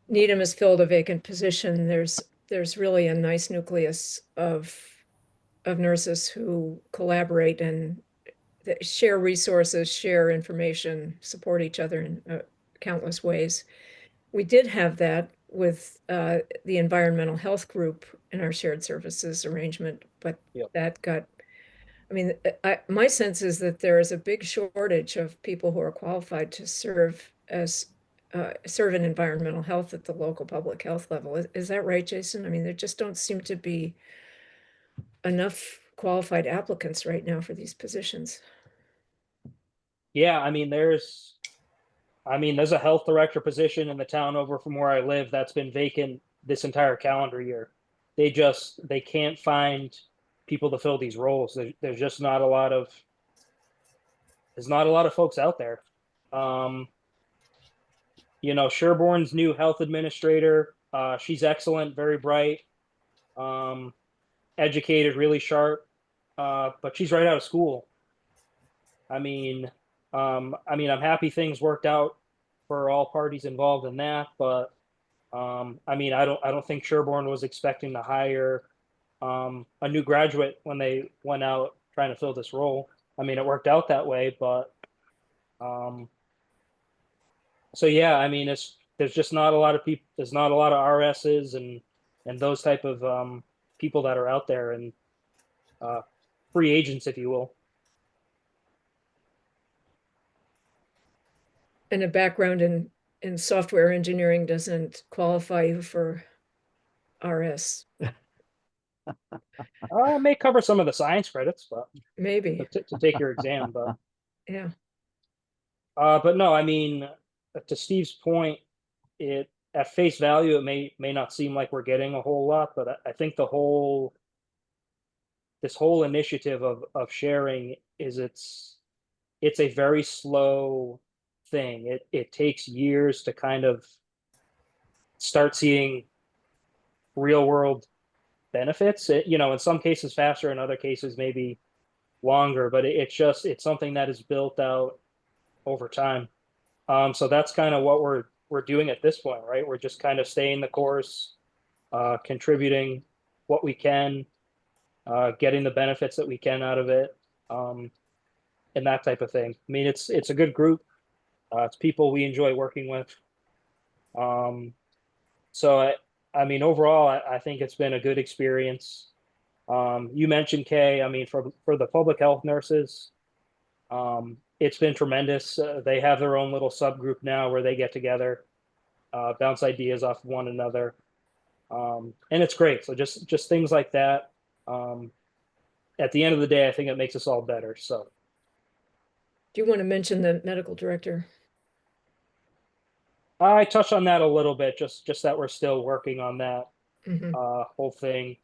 Needham has filled a vacant position. There's really a nice nucleus of nurses who collaborate and share resources, share information, support each other in countless ways. We did have that with the environmental health group in our shared services arrangement, but Yep. that got, I mean, my sense is that there is a big shortage of people who are qualified to serve in environmental health at the local public health level. Is that right, Jason? I mean, there just don't seem to be enough qualified applicants right now for these positions. Yeah, I mean, there's a health director position in the town over from where I live that's been vacant this entire calendar year. They can't find people to fill these roles. There's just not a lot of folks out there. Sherborne's new health administrator, she's excellent, very bright, educated, really sharp, but she's right out of school. I'm happy things worked out for all parties involved in that, but I don't think Sherborne was expecting to hire a new graduate when they went out trying to fill this role. I mean, it worked out that way, but so yeah, I mean, there's just not a lot of people. There's not a lot of RSs and those type of people that are out there, and free agents, if you will. And a background in software engineering doesn't qualify you for RS. I may cover some of the science credits, but Maybe, to take your exam, but yeah. but no, I mean, to Steve's point, it at face value, it may not seem like we're getting a whole lot, but I think this whole initiative of sharing it's a very slow thing. It takes years to kind of start seeing real world benefits. In some cases faster, in other cases maybe longer, but it's something that is built out over time. So that's kind of what we're doing at this point, right? We're just kind of staying the course, contributing what we can, getting the benefits that we can out of it, and that type of thing. I mean, it's a good group. It's people we enjoy working with. So I mean, overall, I think it's been a good experience. You mentioned, Kay, I mean, for the public health nurses, it's been tremendous. They have their own little subgroup now where they get together, bounce ideas off one another. And it's great. So just things like that. At the end of the day, I think it makes us all better. So Do you want to mention the medical director? I touched on that a little bit, just that we're still working on that Mhm. whole thing.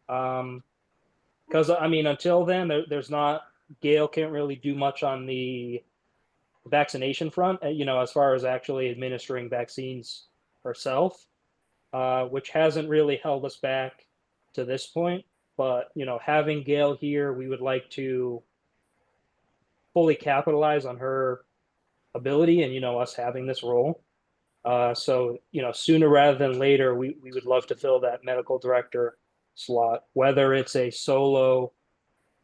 Because I mean, until then, there's not. Gail can't really do much on the vaccination front, as far as actually administering vaccines herself, which hasn't really held us back to this point. But having Gail here, we would like to fully capitalize on her ability and us having this role. So sooner rather than later, we would love to fill that medical director slot, whether it's a solo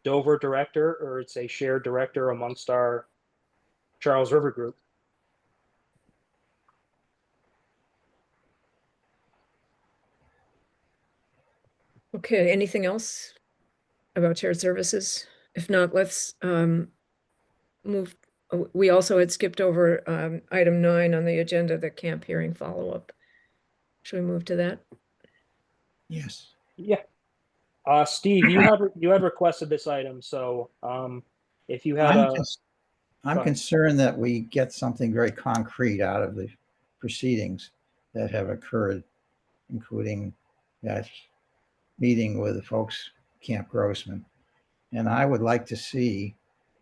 Dover director or it's a shared director amongst our Charles River group. Okay, anything else about shared services? If not, let's move. We also had skipped over item 9 on the agenda, the camp hearing follow-up. Should we move to that? Yes. Yeah. Steve, you had requested this item, so if you had I'm a just, I'm go ahead. concerned that we get something very concrete out of the proceedings that have occurred, including that meeting with the folks, Camp Grossman. And I would like to see,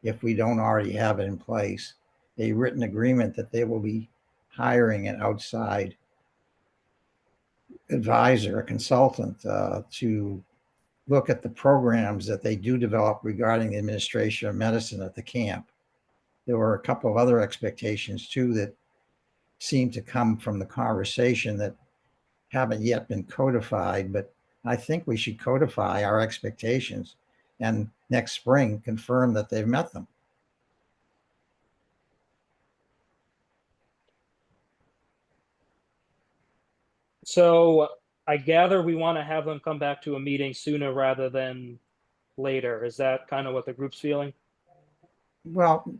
if we don't already have it in place, a written agreement that they will be hiring an outside advisor, a consultant, to look at the programs that they do develop regarding the administration of medicine at the camp. There were a couple of other expectations too that seem to come from the conversation that haven't yet been codified, but I think we should codify our expectations and next spring confirm that they've met them. So I gather we want to have them come back to a meeting sooner rather than later. Is that kind of what the group's feeling? Well,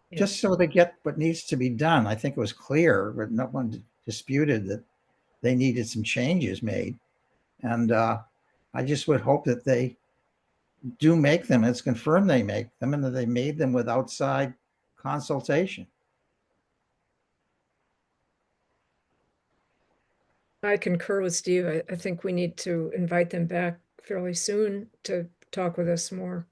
Yeah. just so they get what needs to be done. I think it was clear, but no one disputed that they needed some changes made. And I just would hope that they do make them. It's confirmed they make them and that they made them with outside consultation. I concur with Steve. I think we need to invite them back fairly soon to talk with us more.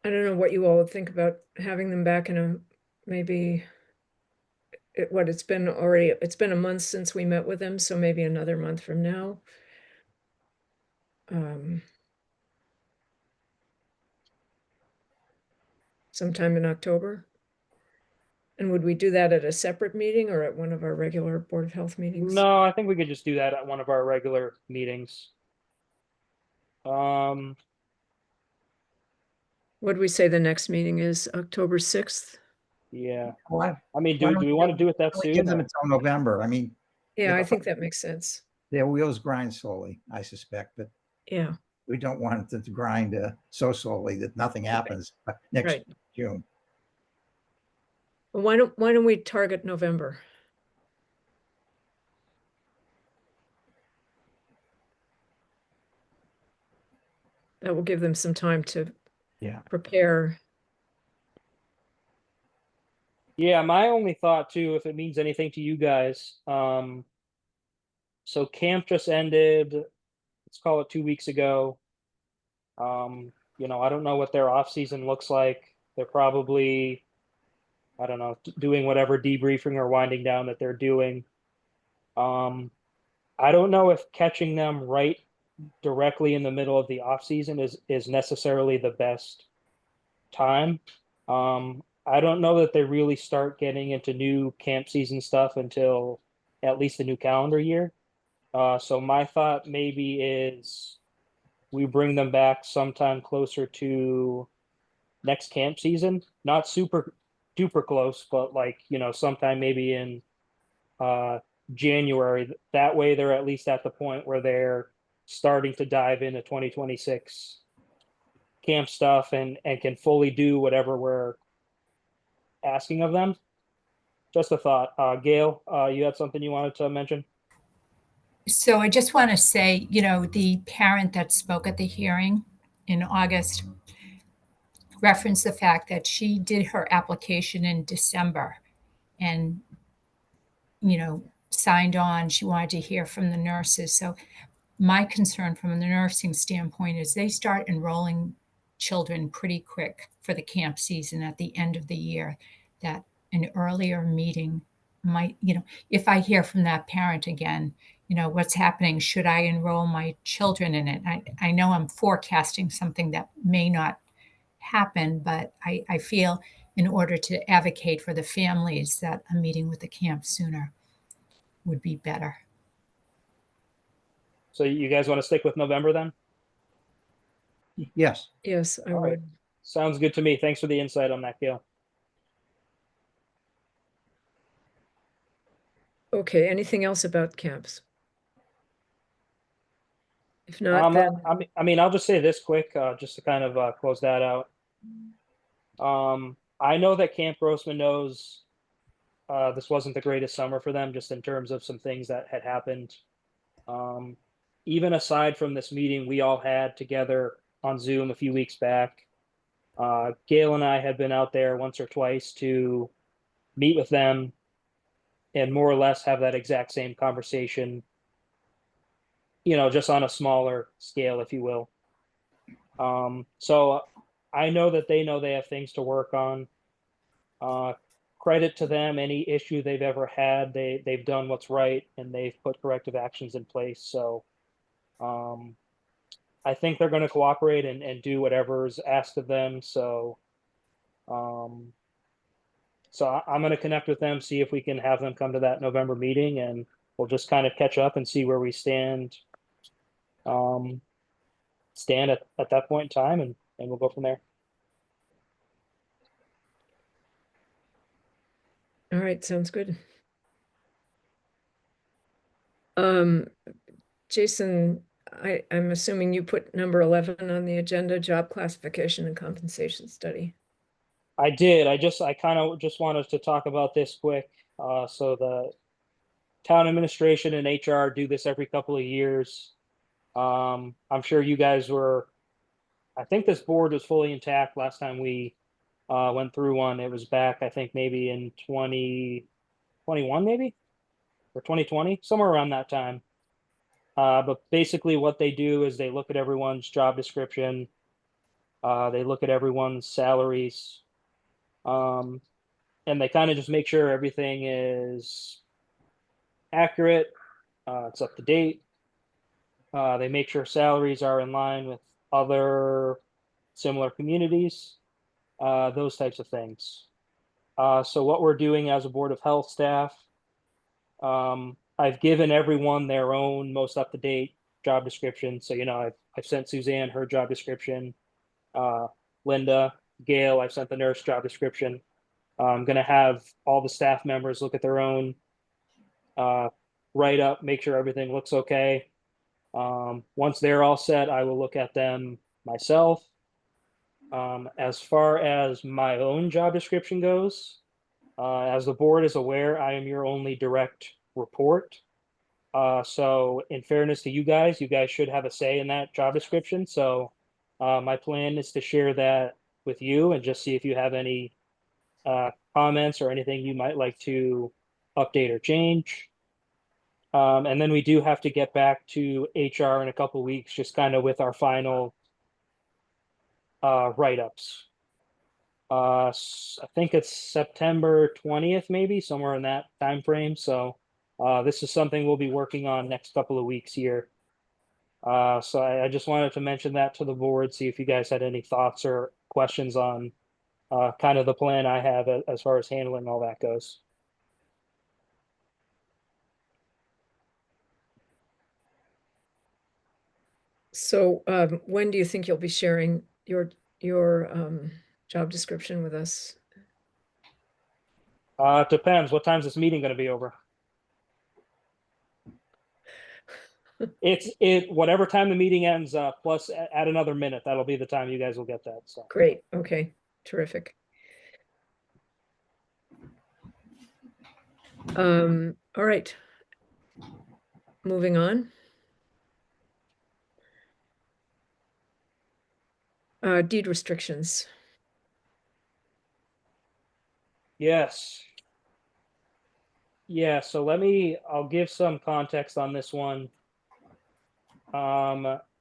I don't know what you all would think about having them back in a, maybe, it's been a month since we met with them, so maybe another month from now. Sometime in October. And would we do that at a separate meeting or at one of our regular Board of Health meetings? No, I think we could just do that at one of our regular meetings. What do we say the next meeting is? October 6th? Yeah. Why, I mean, Why do don't we we want to give- do it that why don't we give soon? them until November? I mean, Yeah, I Yeah. think that makes sense. their wheels grind slowly, I suspect, but Yeah, we don't want them to grind so slowly that nothing happens next right. June. Well, why don't we target November? That will give them some time to Yeah. prepare. Yeah, my only thought too, if it means anything to you guys, so camp just ended, let's call it 2 weeks ago. I don't know what their off season looks like. They're probably, I don't know, doing whatever debriefing or winding down that they're doing. I don't know if catching them right directly in the middle of the off season is necessarily the best time. I don't know that they really start getting into new camp season stuff until at least the new calendar year. So my thought maybe is we bring them back sometime closer to next camp season, not super duper close, but sometime maybe in January. That way they're at least at the point where they're starting to dive into 2026 camp stuff and can fully do whatever we're asking of them. Just a thought. Gail, you had something you wanted to mention? So I just want to say, the parent that spoke at the hearing in August referenced the fact that she did her application in December and, signed on. She wanted to hear from the nurses. So my concern from the nursing standpoint is they start enrolling children pretty quick for the camp season at the end of the year, that an earlier meeting might, if I hear from that parent again, what's happening, should I enroll my children in it? I know I'm forecasting something that may not happen, but I feel in order to advocate for the families that a meeting with the camp sooner would be better. So you guys want to stick with November then? Yes. Yes, I All right. would. Sounds good to me. Thanks for the insight on that, Gail. Okay, anything else about camps? If not, then, I mean, I'll just say this quick, just to kind of close that out. I know that Camp Grossman knows this wasn't the greatest summer for them, just in terms of some things that had happened. Even aside from this meeting we all had together on Zoom a few weeks back, Gail and I had been out there once or twice to meet with them and more or less have that exact same conversation, just on a smaller scale, if you will. So I know that they know they have things to work on. Credit to them, any issue they've ever had, they've done what's right and they've put corrective actions in place. So I think they're going to cooperate and do whatever's asked of them. So I'm going to connect with them, see if we can have them come to that November meeting, and we'll just kind of catch up and see where we stand at that point in time, and we'll go from there. All right, sounds good. Jason, I'm assuming you put number 11 on the agenda, job classification and compensation study. I did. I kind of just wanted to talk about this quick. So the town administration and HR do this every couple of years. I'm sure you guys I think this board was fully intact last time we went through one. It was back, I think maybe in 2021 maybe, or 2020, somewhere around that time. But basically what they do is they look at everyone's job description. They look at everyone's salaries. And they kind of just make sure everything is accurate. It's up to date. They make sure salaries are in line with other similar communities, those types of things. So what we're doing as a Board of Health staff, I've given everyone their own most up-to-date job description. So, I've sent Suzanne her job description, Linda, Gail, I've sent the nurse job description. I'm going to have all the staff members look at their own write-up, make sure everything looks okay. Once they're all set, I will look at them myself. As far as my own job description goes, as the board is aware, I am your only direct report. So in fairness to you guys should have a say in that job description. So my plan is to share that with you and just see if you have any comments or anything you might like to update or change. And then we do have to get back to HR in a couple of weeks, just kind of with our final write-ups. I think it's September 20th, maybe somewhere in that time frame. So this is something we'll be working on next couple of weeks here. So I just wanted to mention that to the board, see if you guys had any thoughts or questions on kind of the plan I have as far as handling all that goes. So when do you think you'll be sharing your job description with us? It depends. What time's this meeting going to be over? Whatever time the meeting ends, plus add another minute. That'll be the time you guys will get that. So Great. Okay. Terrific. All right. Moving on. Deed restrictions. yes. Yeah, so I'll give some context on this one.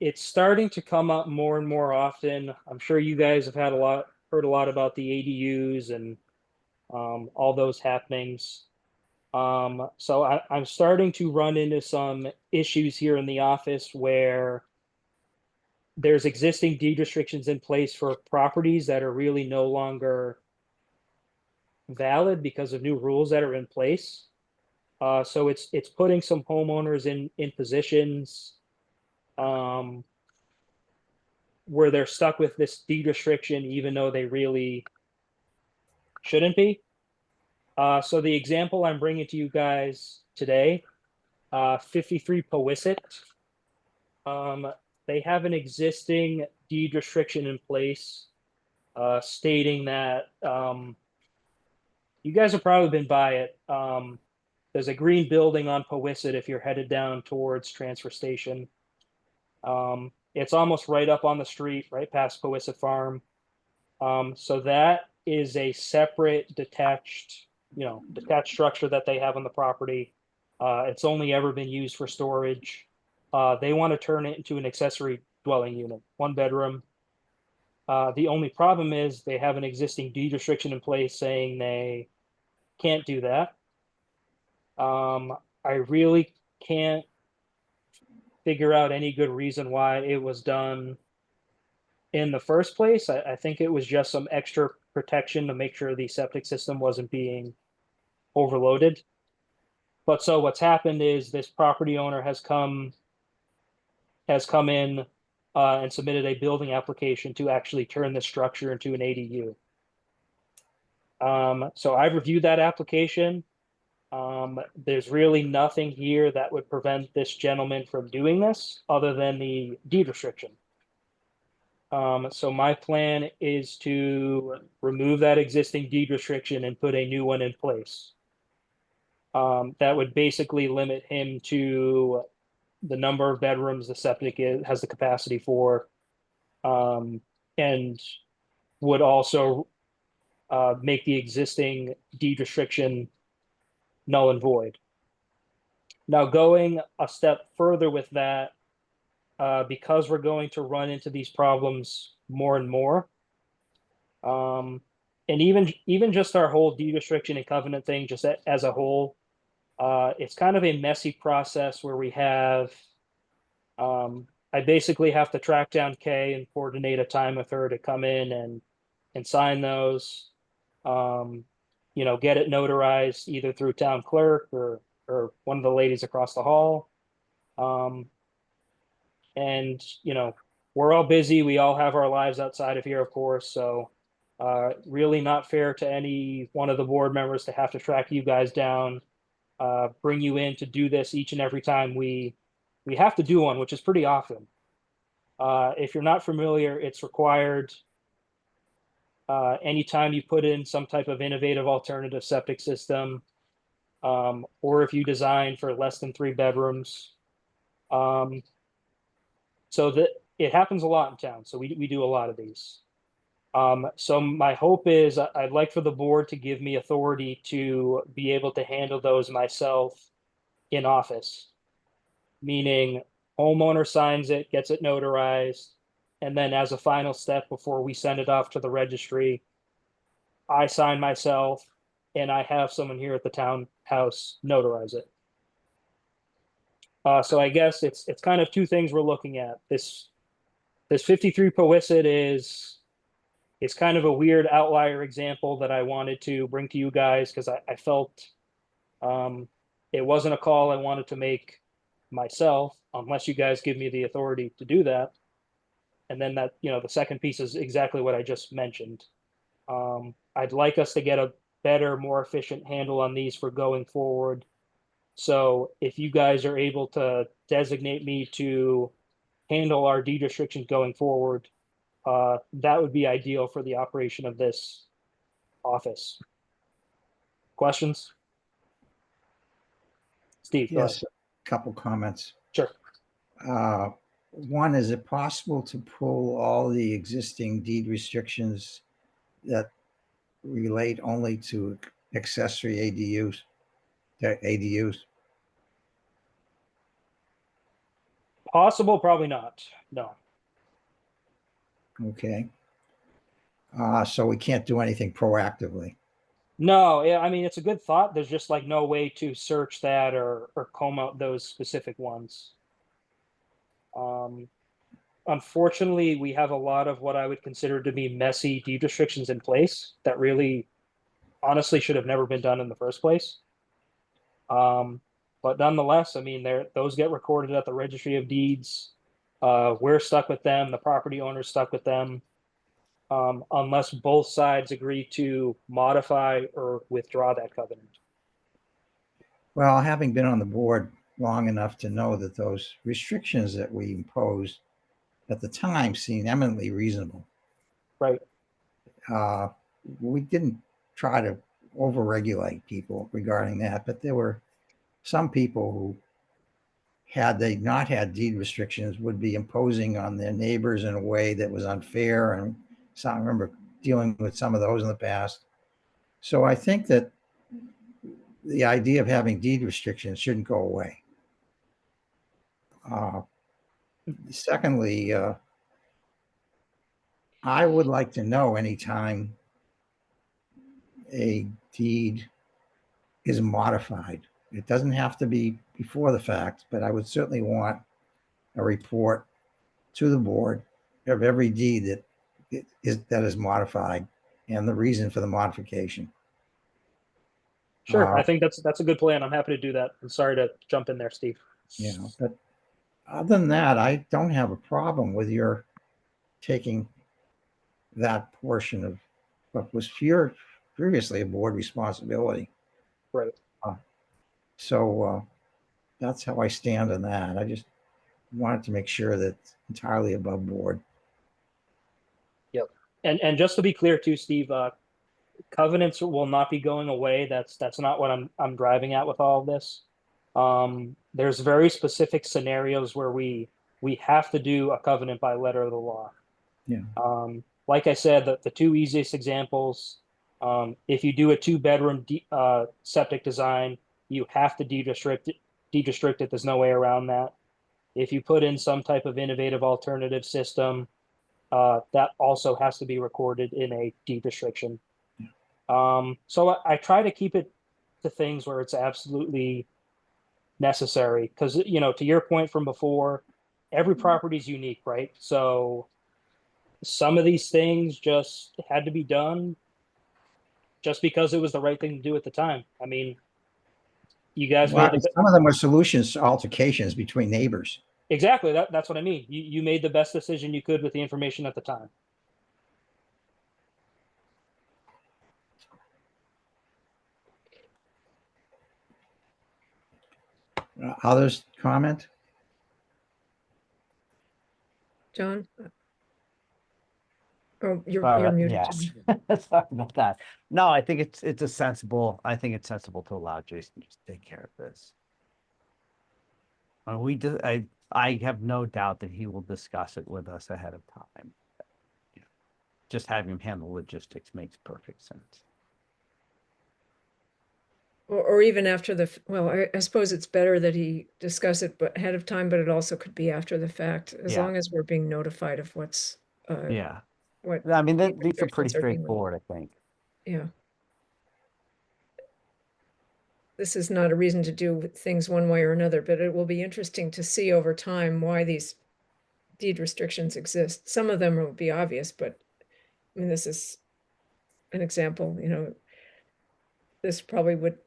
It's starting to come up more and more often. I'm sure you guys have heard a lot about the ADUs and all those happenings. So I'm starting to run into some issues here in the office where there's existing deed restrictions in place for properties that are really no longer valid because of new rules that are in place. So it's putting some homeowners in positions where they're stuck with this deed restriction, even though they really shouldn't be. So the example I'm bringing to you guys today, 53 Powysset, they have an existing deed restriction in place stating that you guys have probably been by it. There's a green building on Powasset if you're headed down towards transfer station. It's almost right up on the street, right past Powasset Farm. So that is a separate detached structure that they have on the property. It's only ever been used for storage. They want to turn it into an accessory dwelling unit, 1 bedroom. The only problem is they have an existing deed restriction in place saying they can't do that. I really can't figure out any good reason why it was done in the first place. I think it was just some extra protection to make sure the septic system wasn't being overloaded. But so what's happened is this property owner has come in and submitted a building application to actually turn this structure into an ADU. So I've reviewed that application. There's really nothing here that would prevent this gentleman from doing this other than the deed restriction. So my plan is to remove that existing deed restriction and put a new one in place. That would basically limit him to the number of bedrooms the septic has the capacity for, and would also make the existing deed restriction null and void. Now, going a step further with that, because we're going to run into these problems more and more, and even just our whole deed restriction and covenant thing, just as a whole, it's kind of a messy process where we have, I basically have to track down Kay and coordinate a time with her to come in and sign those, get it notarized either through town clerk or one of the ladies across the hall. And we're all busy. We all have our lives outside of here, of course. So really not fair to any one of the board members to have to track you guys down, bring you in to do this each and every time we have to do one, which is pretty often. If you're not familiar, it's required anytime you put in some type of innovative alternative septic system, or if you design for less than 3 bedrooms. So that it happens a lot in town. So we do a lot of these. So my hope is I'd like for the board to give me authority to be able to handle those myself in office, meaning homeowner signs it, gets it notarized, and then as a final step before we send it off to the registry, I sign myself and I have someone here at the townhouse notarize it. So I guess it's kind of 2 things we're looking at. This 53 Powasset is kind of a weird outlier example that I wanted to bring to you guys because I felt it wasn't a call I wanted to make myself unless you guys give me the authority to do that. And then that, the second piece is exactly what I just mentioned. I'd like us to get a better, more efficient handle on these for going forward. So if you guys are able to designate me to handle our deed restrictions going forward, that would be ideal for the operation of this office. Questions? Steve, go Yes, ahead. a couple comments. Sure. One, is it possible to pull all the existing deed restrictions that relate only to accessory ADUs? Possible, probably not. No. Okay. So we can't do anything proactively. No, yeah, I mean, it's a good thought. There's just like no way to search that or comb out those specific ones. Unfortunately, we have a lot of what I would consider to be messy deed restrictions in place that really honestly should have never been done in the first place. But nonetheless, I mean, those get recorded at the Registry of Deeds. We're stuck with them. The property owner's stuck with them. Unless both sides agree to modify or withdraw that covenant. Well, having been on the board long enough to know that those restrictions that we imposed at the time seemed eminently reasonable. Right. We didn't try to overregulate people regarding that, but there were some people who, had they not had deed restrictions, would be imposing on their neighbors in a way that was unfair. And so I remember dealing with some of those in the past. So I think that the idea of having deed restrictions shouldn't go away. Secondly, I would like to know anytime a deed is modified. It doesn't have to be before the fact, but I would certainly want a report to the board of every deed that is modified and the reason for the modification. Sure, I think that's a good plan. I'm happy to do that. I'm sorry to jump in there, Steve. Yeah, but other than that, I don't have a problem with your taking that portion of what was previously a board responsibility. Right. So that's how I stand on that. I just wanted to make sure that it's entirely above board. Yep. And just to be clear too, Steve, covenants will not be going away. That's not what I'm driving at with all of this. There's very specific scenarios where we have to do a covenant by letter of the law. Yeah. Like I said, the two easiest examples, if you do a 2-bedroom septic design, you have to deed restrict it. There's no way around that. If you put in some type of innovative alternative system, that also has to be recorded in a deed restriction. So I try to keep it to things where it's absolutely necessary, because, you know, to your point from before, every property is unique, right? So some of these things just had to be done just because it was the right thing to do at the time. I mean, you guys Well, made some of them were solutions to altercations between neighbors. exactly that's what I mean. You made the best decision you could with the information at the time. Others comment? John? Oh, you're Sorry about- muted. yes. John. Sorry about that. No, I think it's sensible to allow Jason to just take care of this. I have no doubt that he will discuss it with us ahead of time. Just having him handle logistics makes perfect sense. Or even after well, I suppose it's better that he discuss it but ahead of time, but it also could be after the fact, as Yeah. long as we're being notified of what's, Yeah. what, I mean, deed these are pretty restrictions are being straightforward, I think. yeah. This is not a reason to do things one way or another, but it will be interesting to see over time why these deed restrictions exist. Some of them will be obvious, but I mean, this is an example, you know, this probably would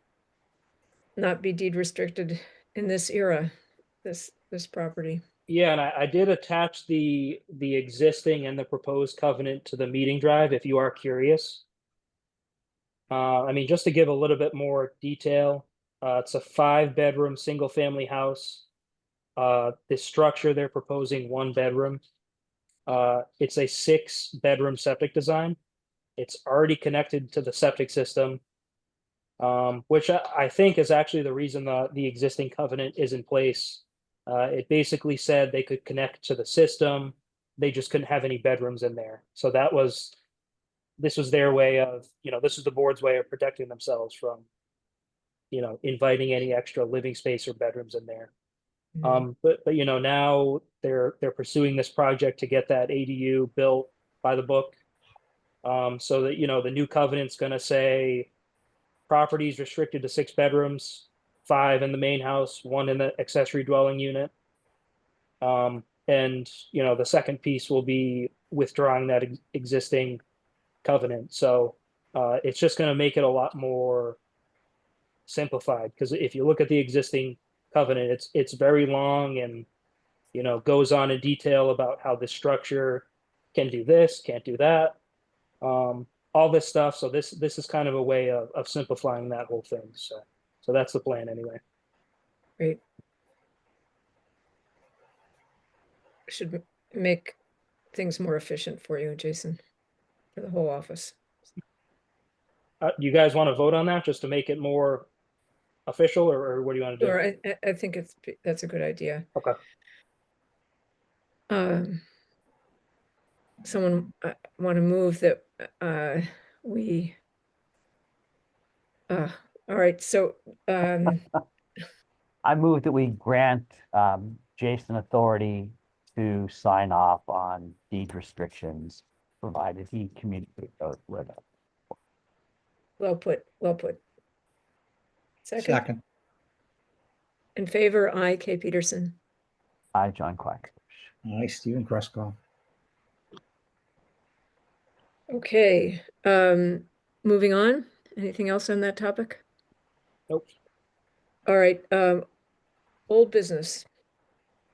not be deed restricted in this era, this property. Yeah, and I did attach the existing and the proposed covenant to the meeting drive if you are curious. I mean, just to give a little bit more detail, it's a 5-bedroom single family house. The structure they're proposing 1 bedroom. It's a 6-bedroom septic design. It's already connected to the septic system, which I think is actually the reason the existing covenant is in place. It basically said they could connect to the system. They just couldn't have any bedrooms in there. So this was their way of, you know, this is the board's way of protecting themselves from, you know, inviting any extra living space or bedrooms in there. But you know, now they're pursuing this project to get that ADU built by the book. So that, you know, the new covenant's gonna say properties restricted to 6 bedrooms, 5 in the main house, 1 in the accessory dwelling unit. And you know, the second piece will be withdrawing that existing covenant. So it's just going to make it a lot more simplified, because if you look at the existing covenant, it's very long and, you know, goes on in detail about how the structure can do this, can't do that, all this stuff. So this is kind of a way of simplifying that whole thing. So that's the plan anyway. Great. Should make things more efficient for you, Jason, for the whole office. Do you guys want to vote on that just to make it more official, or what do you want to do? Sure, I think that's a good idea. Okay. Someone want to move that we all right, so I move that we grant Jason authority to sign off on deed restrictions, provided he communicates those with us. well put. Second, Second. in favor, aye, Kay Peterson. I, John Quack. Aye, Stephen Kruskow. Okay, moving on. Anything else on that topic? Nope. All right, old business.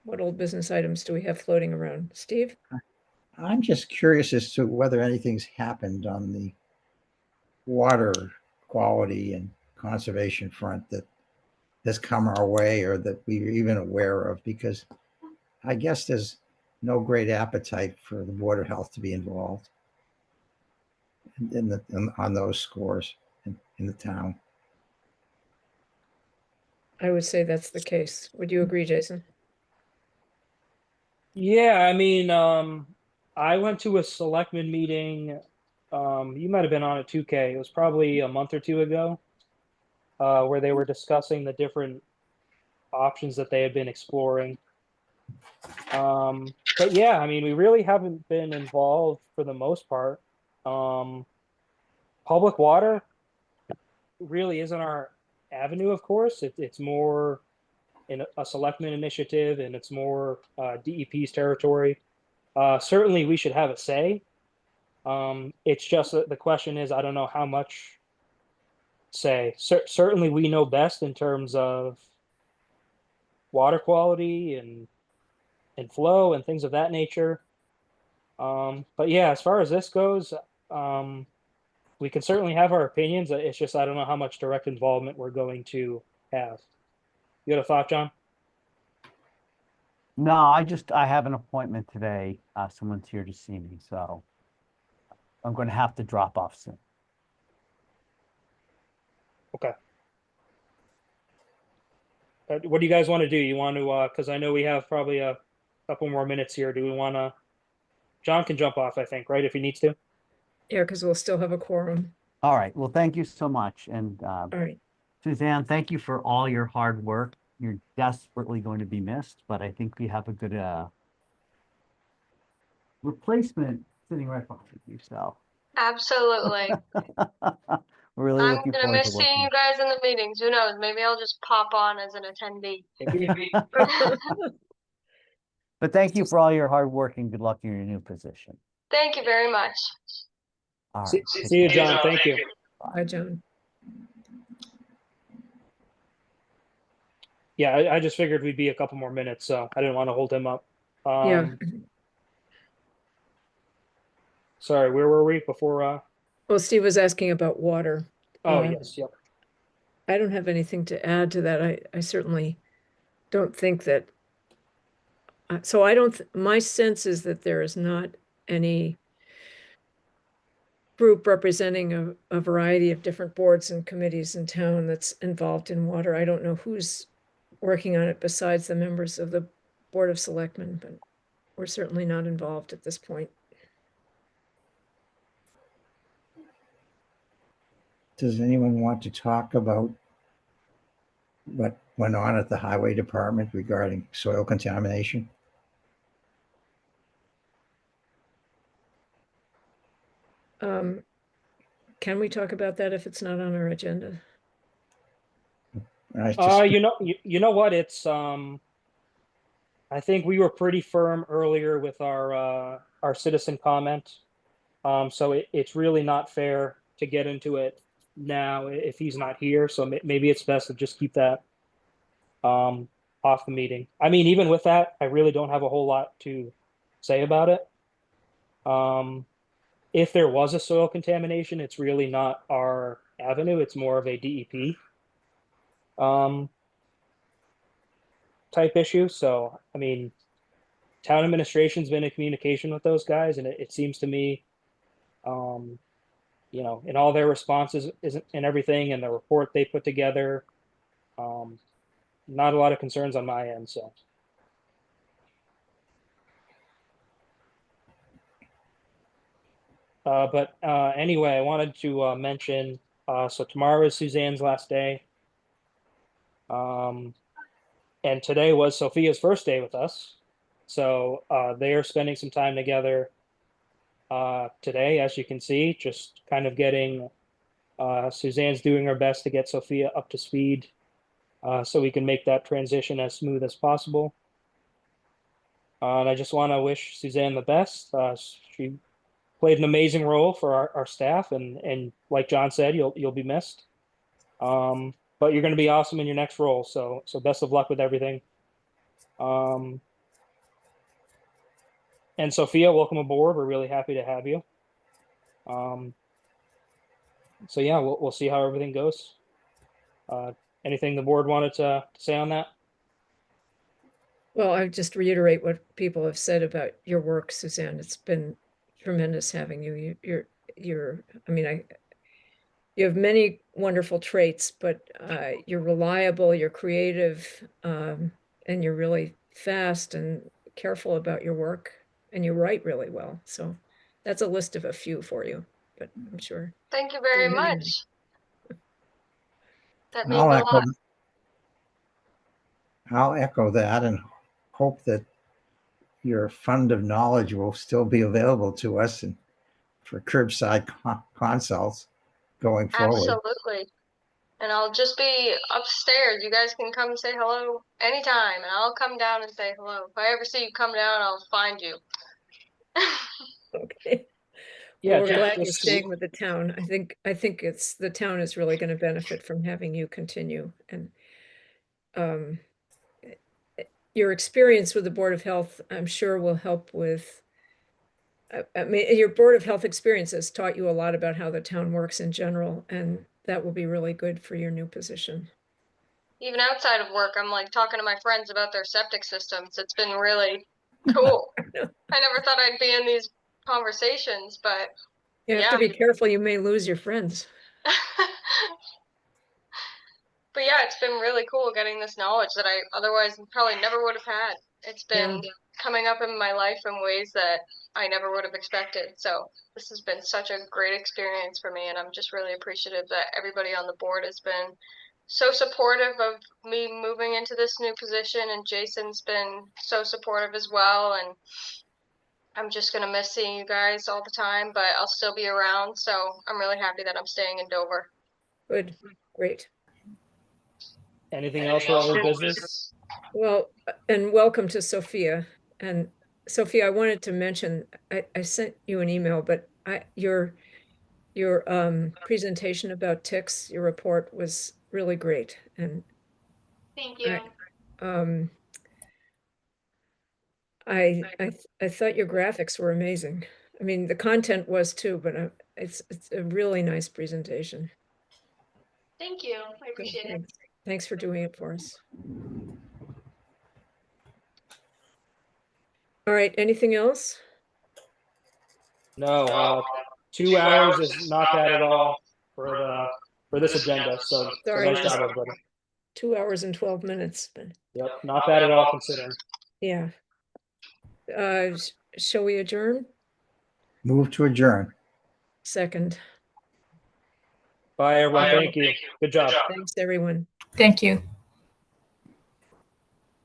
What old business items do we have floating around? Steve? I'm just curious as to whether anything's happened on the water quality and conservation front that has come our way or that we're even aware of, because I guess there's no great appetite for the Board of Health to be involved on those scores in the town. I would say that's the case. Would you agree, Jason? Yeah, I mean, I went to a selectman meeting. You might have been on it too, Kay. It was probably a month or two ago, where they were discussing the different options that they had been exploring. But yeah, I mean, we really haven't been involved for the most part. Public water really isn't our avenue, of course. It's more in a selectman initiative, and it's more DEP's territory. Certainly, we should have a say. It's just that the question is, I don't know how much say. Certainly, we know best in terms of water quality and flow and things of that nature. But yeah, as far as this goes, we can certainly have our opinions. It's just I don't know how much direct involvement we're going to have. You had a thought, John? No, I have an appointment today. Someone's here to see me, so I'm going to have to drop off soon. Okay. What do you guys want to do? You want to, because I know we have probably a couple more minutes here. Do we want to? John can jump off, I think, right, if he needs to. Yeah, because we'll still have a quorum. All right. Well, thank you so much. And All right. Suzanne, thank you for all your hard work. You're desperately going to be missed, but I think we have a good replacement sitting right behind you. So Absolutely. we're really I'm looking gonna forward miss to seeing working. you guys in the meetings. Who knows? Maybe I'll just pop on as an attendee. But thank you for all your hard work and good luck in your new position. Thank you very much. All See, right. take see you, care. John. Thank you. Bye, John. Yeah, I just figured we'd be a couple more minutes, so I didn't want to hold him up. Yeah. Sorry, where were we before? Well, Steve was asking about water. Oh, yes, yep. I don't have anything to add to that. I certainly don't think that. So I don't, my sense is that there is not any group representing a variety of different boards and committees in town that's involved in water. I don't know who's working on it besides the members of the Board of Selectmen, but we're certainly not involved at this point. Does anyone want to talk about what went on at the highway department regarding soil contamination? Can we talk about that if it's not on our agenda? You know what? It's I think we were pretty firm earlier with our citizen comment. So it's really not fair to get into it now if he's not here. So maybe it's best to just keep that off the meeting. I mean, even with that, I really don't have a whole lot to say about it. If there was a soil contamination, it's really not our avenue. It's more of a DEP type issue. So, I mean, town administration's been in communication with those guys, and it seems to me you know, in all their responses isn't and everything and the report they put together. Not a lot of concerns on my end, so. But anyway, I wanted to mention, so tomorrow is Suzanne's last day. And today was Sophia's first day with us. So they are spending some time together today, as you can see, just kind of getting, Suzanne's doing her best to get Sophia up to speed so we can make that transition as smooth as possible. And I just want to wish Suzanne the best. She played an amazing role for our staff, and like John said, you'll be missed. But you're going to be awesome in your next role. So best of luck with everything. And Sophia, welcome aboard. We're really happy to have you. So yeah, we'll see how everything goes. Anything the board wanted to say on that? Well, I just reiterate what people have said about your work, Suzanne. It's been tremendous having you. You have many wonderful traits, but you're reliable, you're creative, and you're really fast and careful about your work, and you write really well. So that's a list of a few for you, but I'm sure. Thank you very Yeah, anyway. much. That means I'll a echo, lot. I'll echo that and hope that your fund of knowledge will still be available to us and for curbside consults going forward. Absolutely. And I'll just be upstairs. You guys can come and say hello anytime, and I'll come down and say hello. If I ever see you come down, I'll find you. Okay. Yeah, Well, we're just- glad you're just- staying with the town. I think it's the town is really going to benefit from having you continue. And your experience with the Board of Health, I'm sure, will help with. I mean, your Board of Health experience has taught you a lot about how the town works in general, and that will be really good for your new position. Even outside of work, I'm like talking to my friends about their septic systems. It's been really cool. I never thought I'd be in these conversations, but You have yeah. to be careful. You may lose your friends. But yeah, it's been really cool getting this knowledge that I otherwise probably never would have had. It's been coming up in my life in ways that I never would have expected. So this has been such a great experience for me, and I'm just really appreciative that everybody on the board has been so supportive of me moving into this new position, and Jason's been so supportive as well. And I'm just gonna miss seeing you guys all the time, but I'll still be around. So I'm really happy that I'm staying in Dover. Good, great. Anything else for other business? Well, and welcome to Sophia. And Sophia, I wanted to mention, I sent you an email, but your presentation about ticks, your report was really great. And Thank you. I thought your graphics were amazing. I mean, the content was too, but it's a really nice presentation. Thank you. I appreciate it. Thanks for doing it for us. All right, anything else? No, 2 hours is not bad at all for this agenda. So Sorry, nice job, everybody. 2 hours and 12 minutes, but Yep, not bad at all considering. yeah. Shall we adjourn? Move to adjourn. Second. Bye, everyone. Thank you. Good job. Thanks, everyone. Thank you.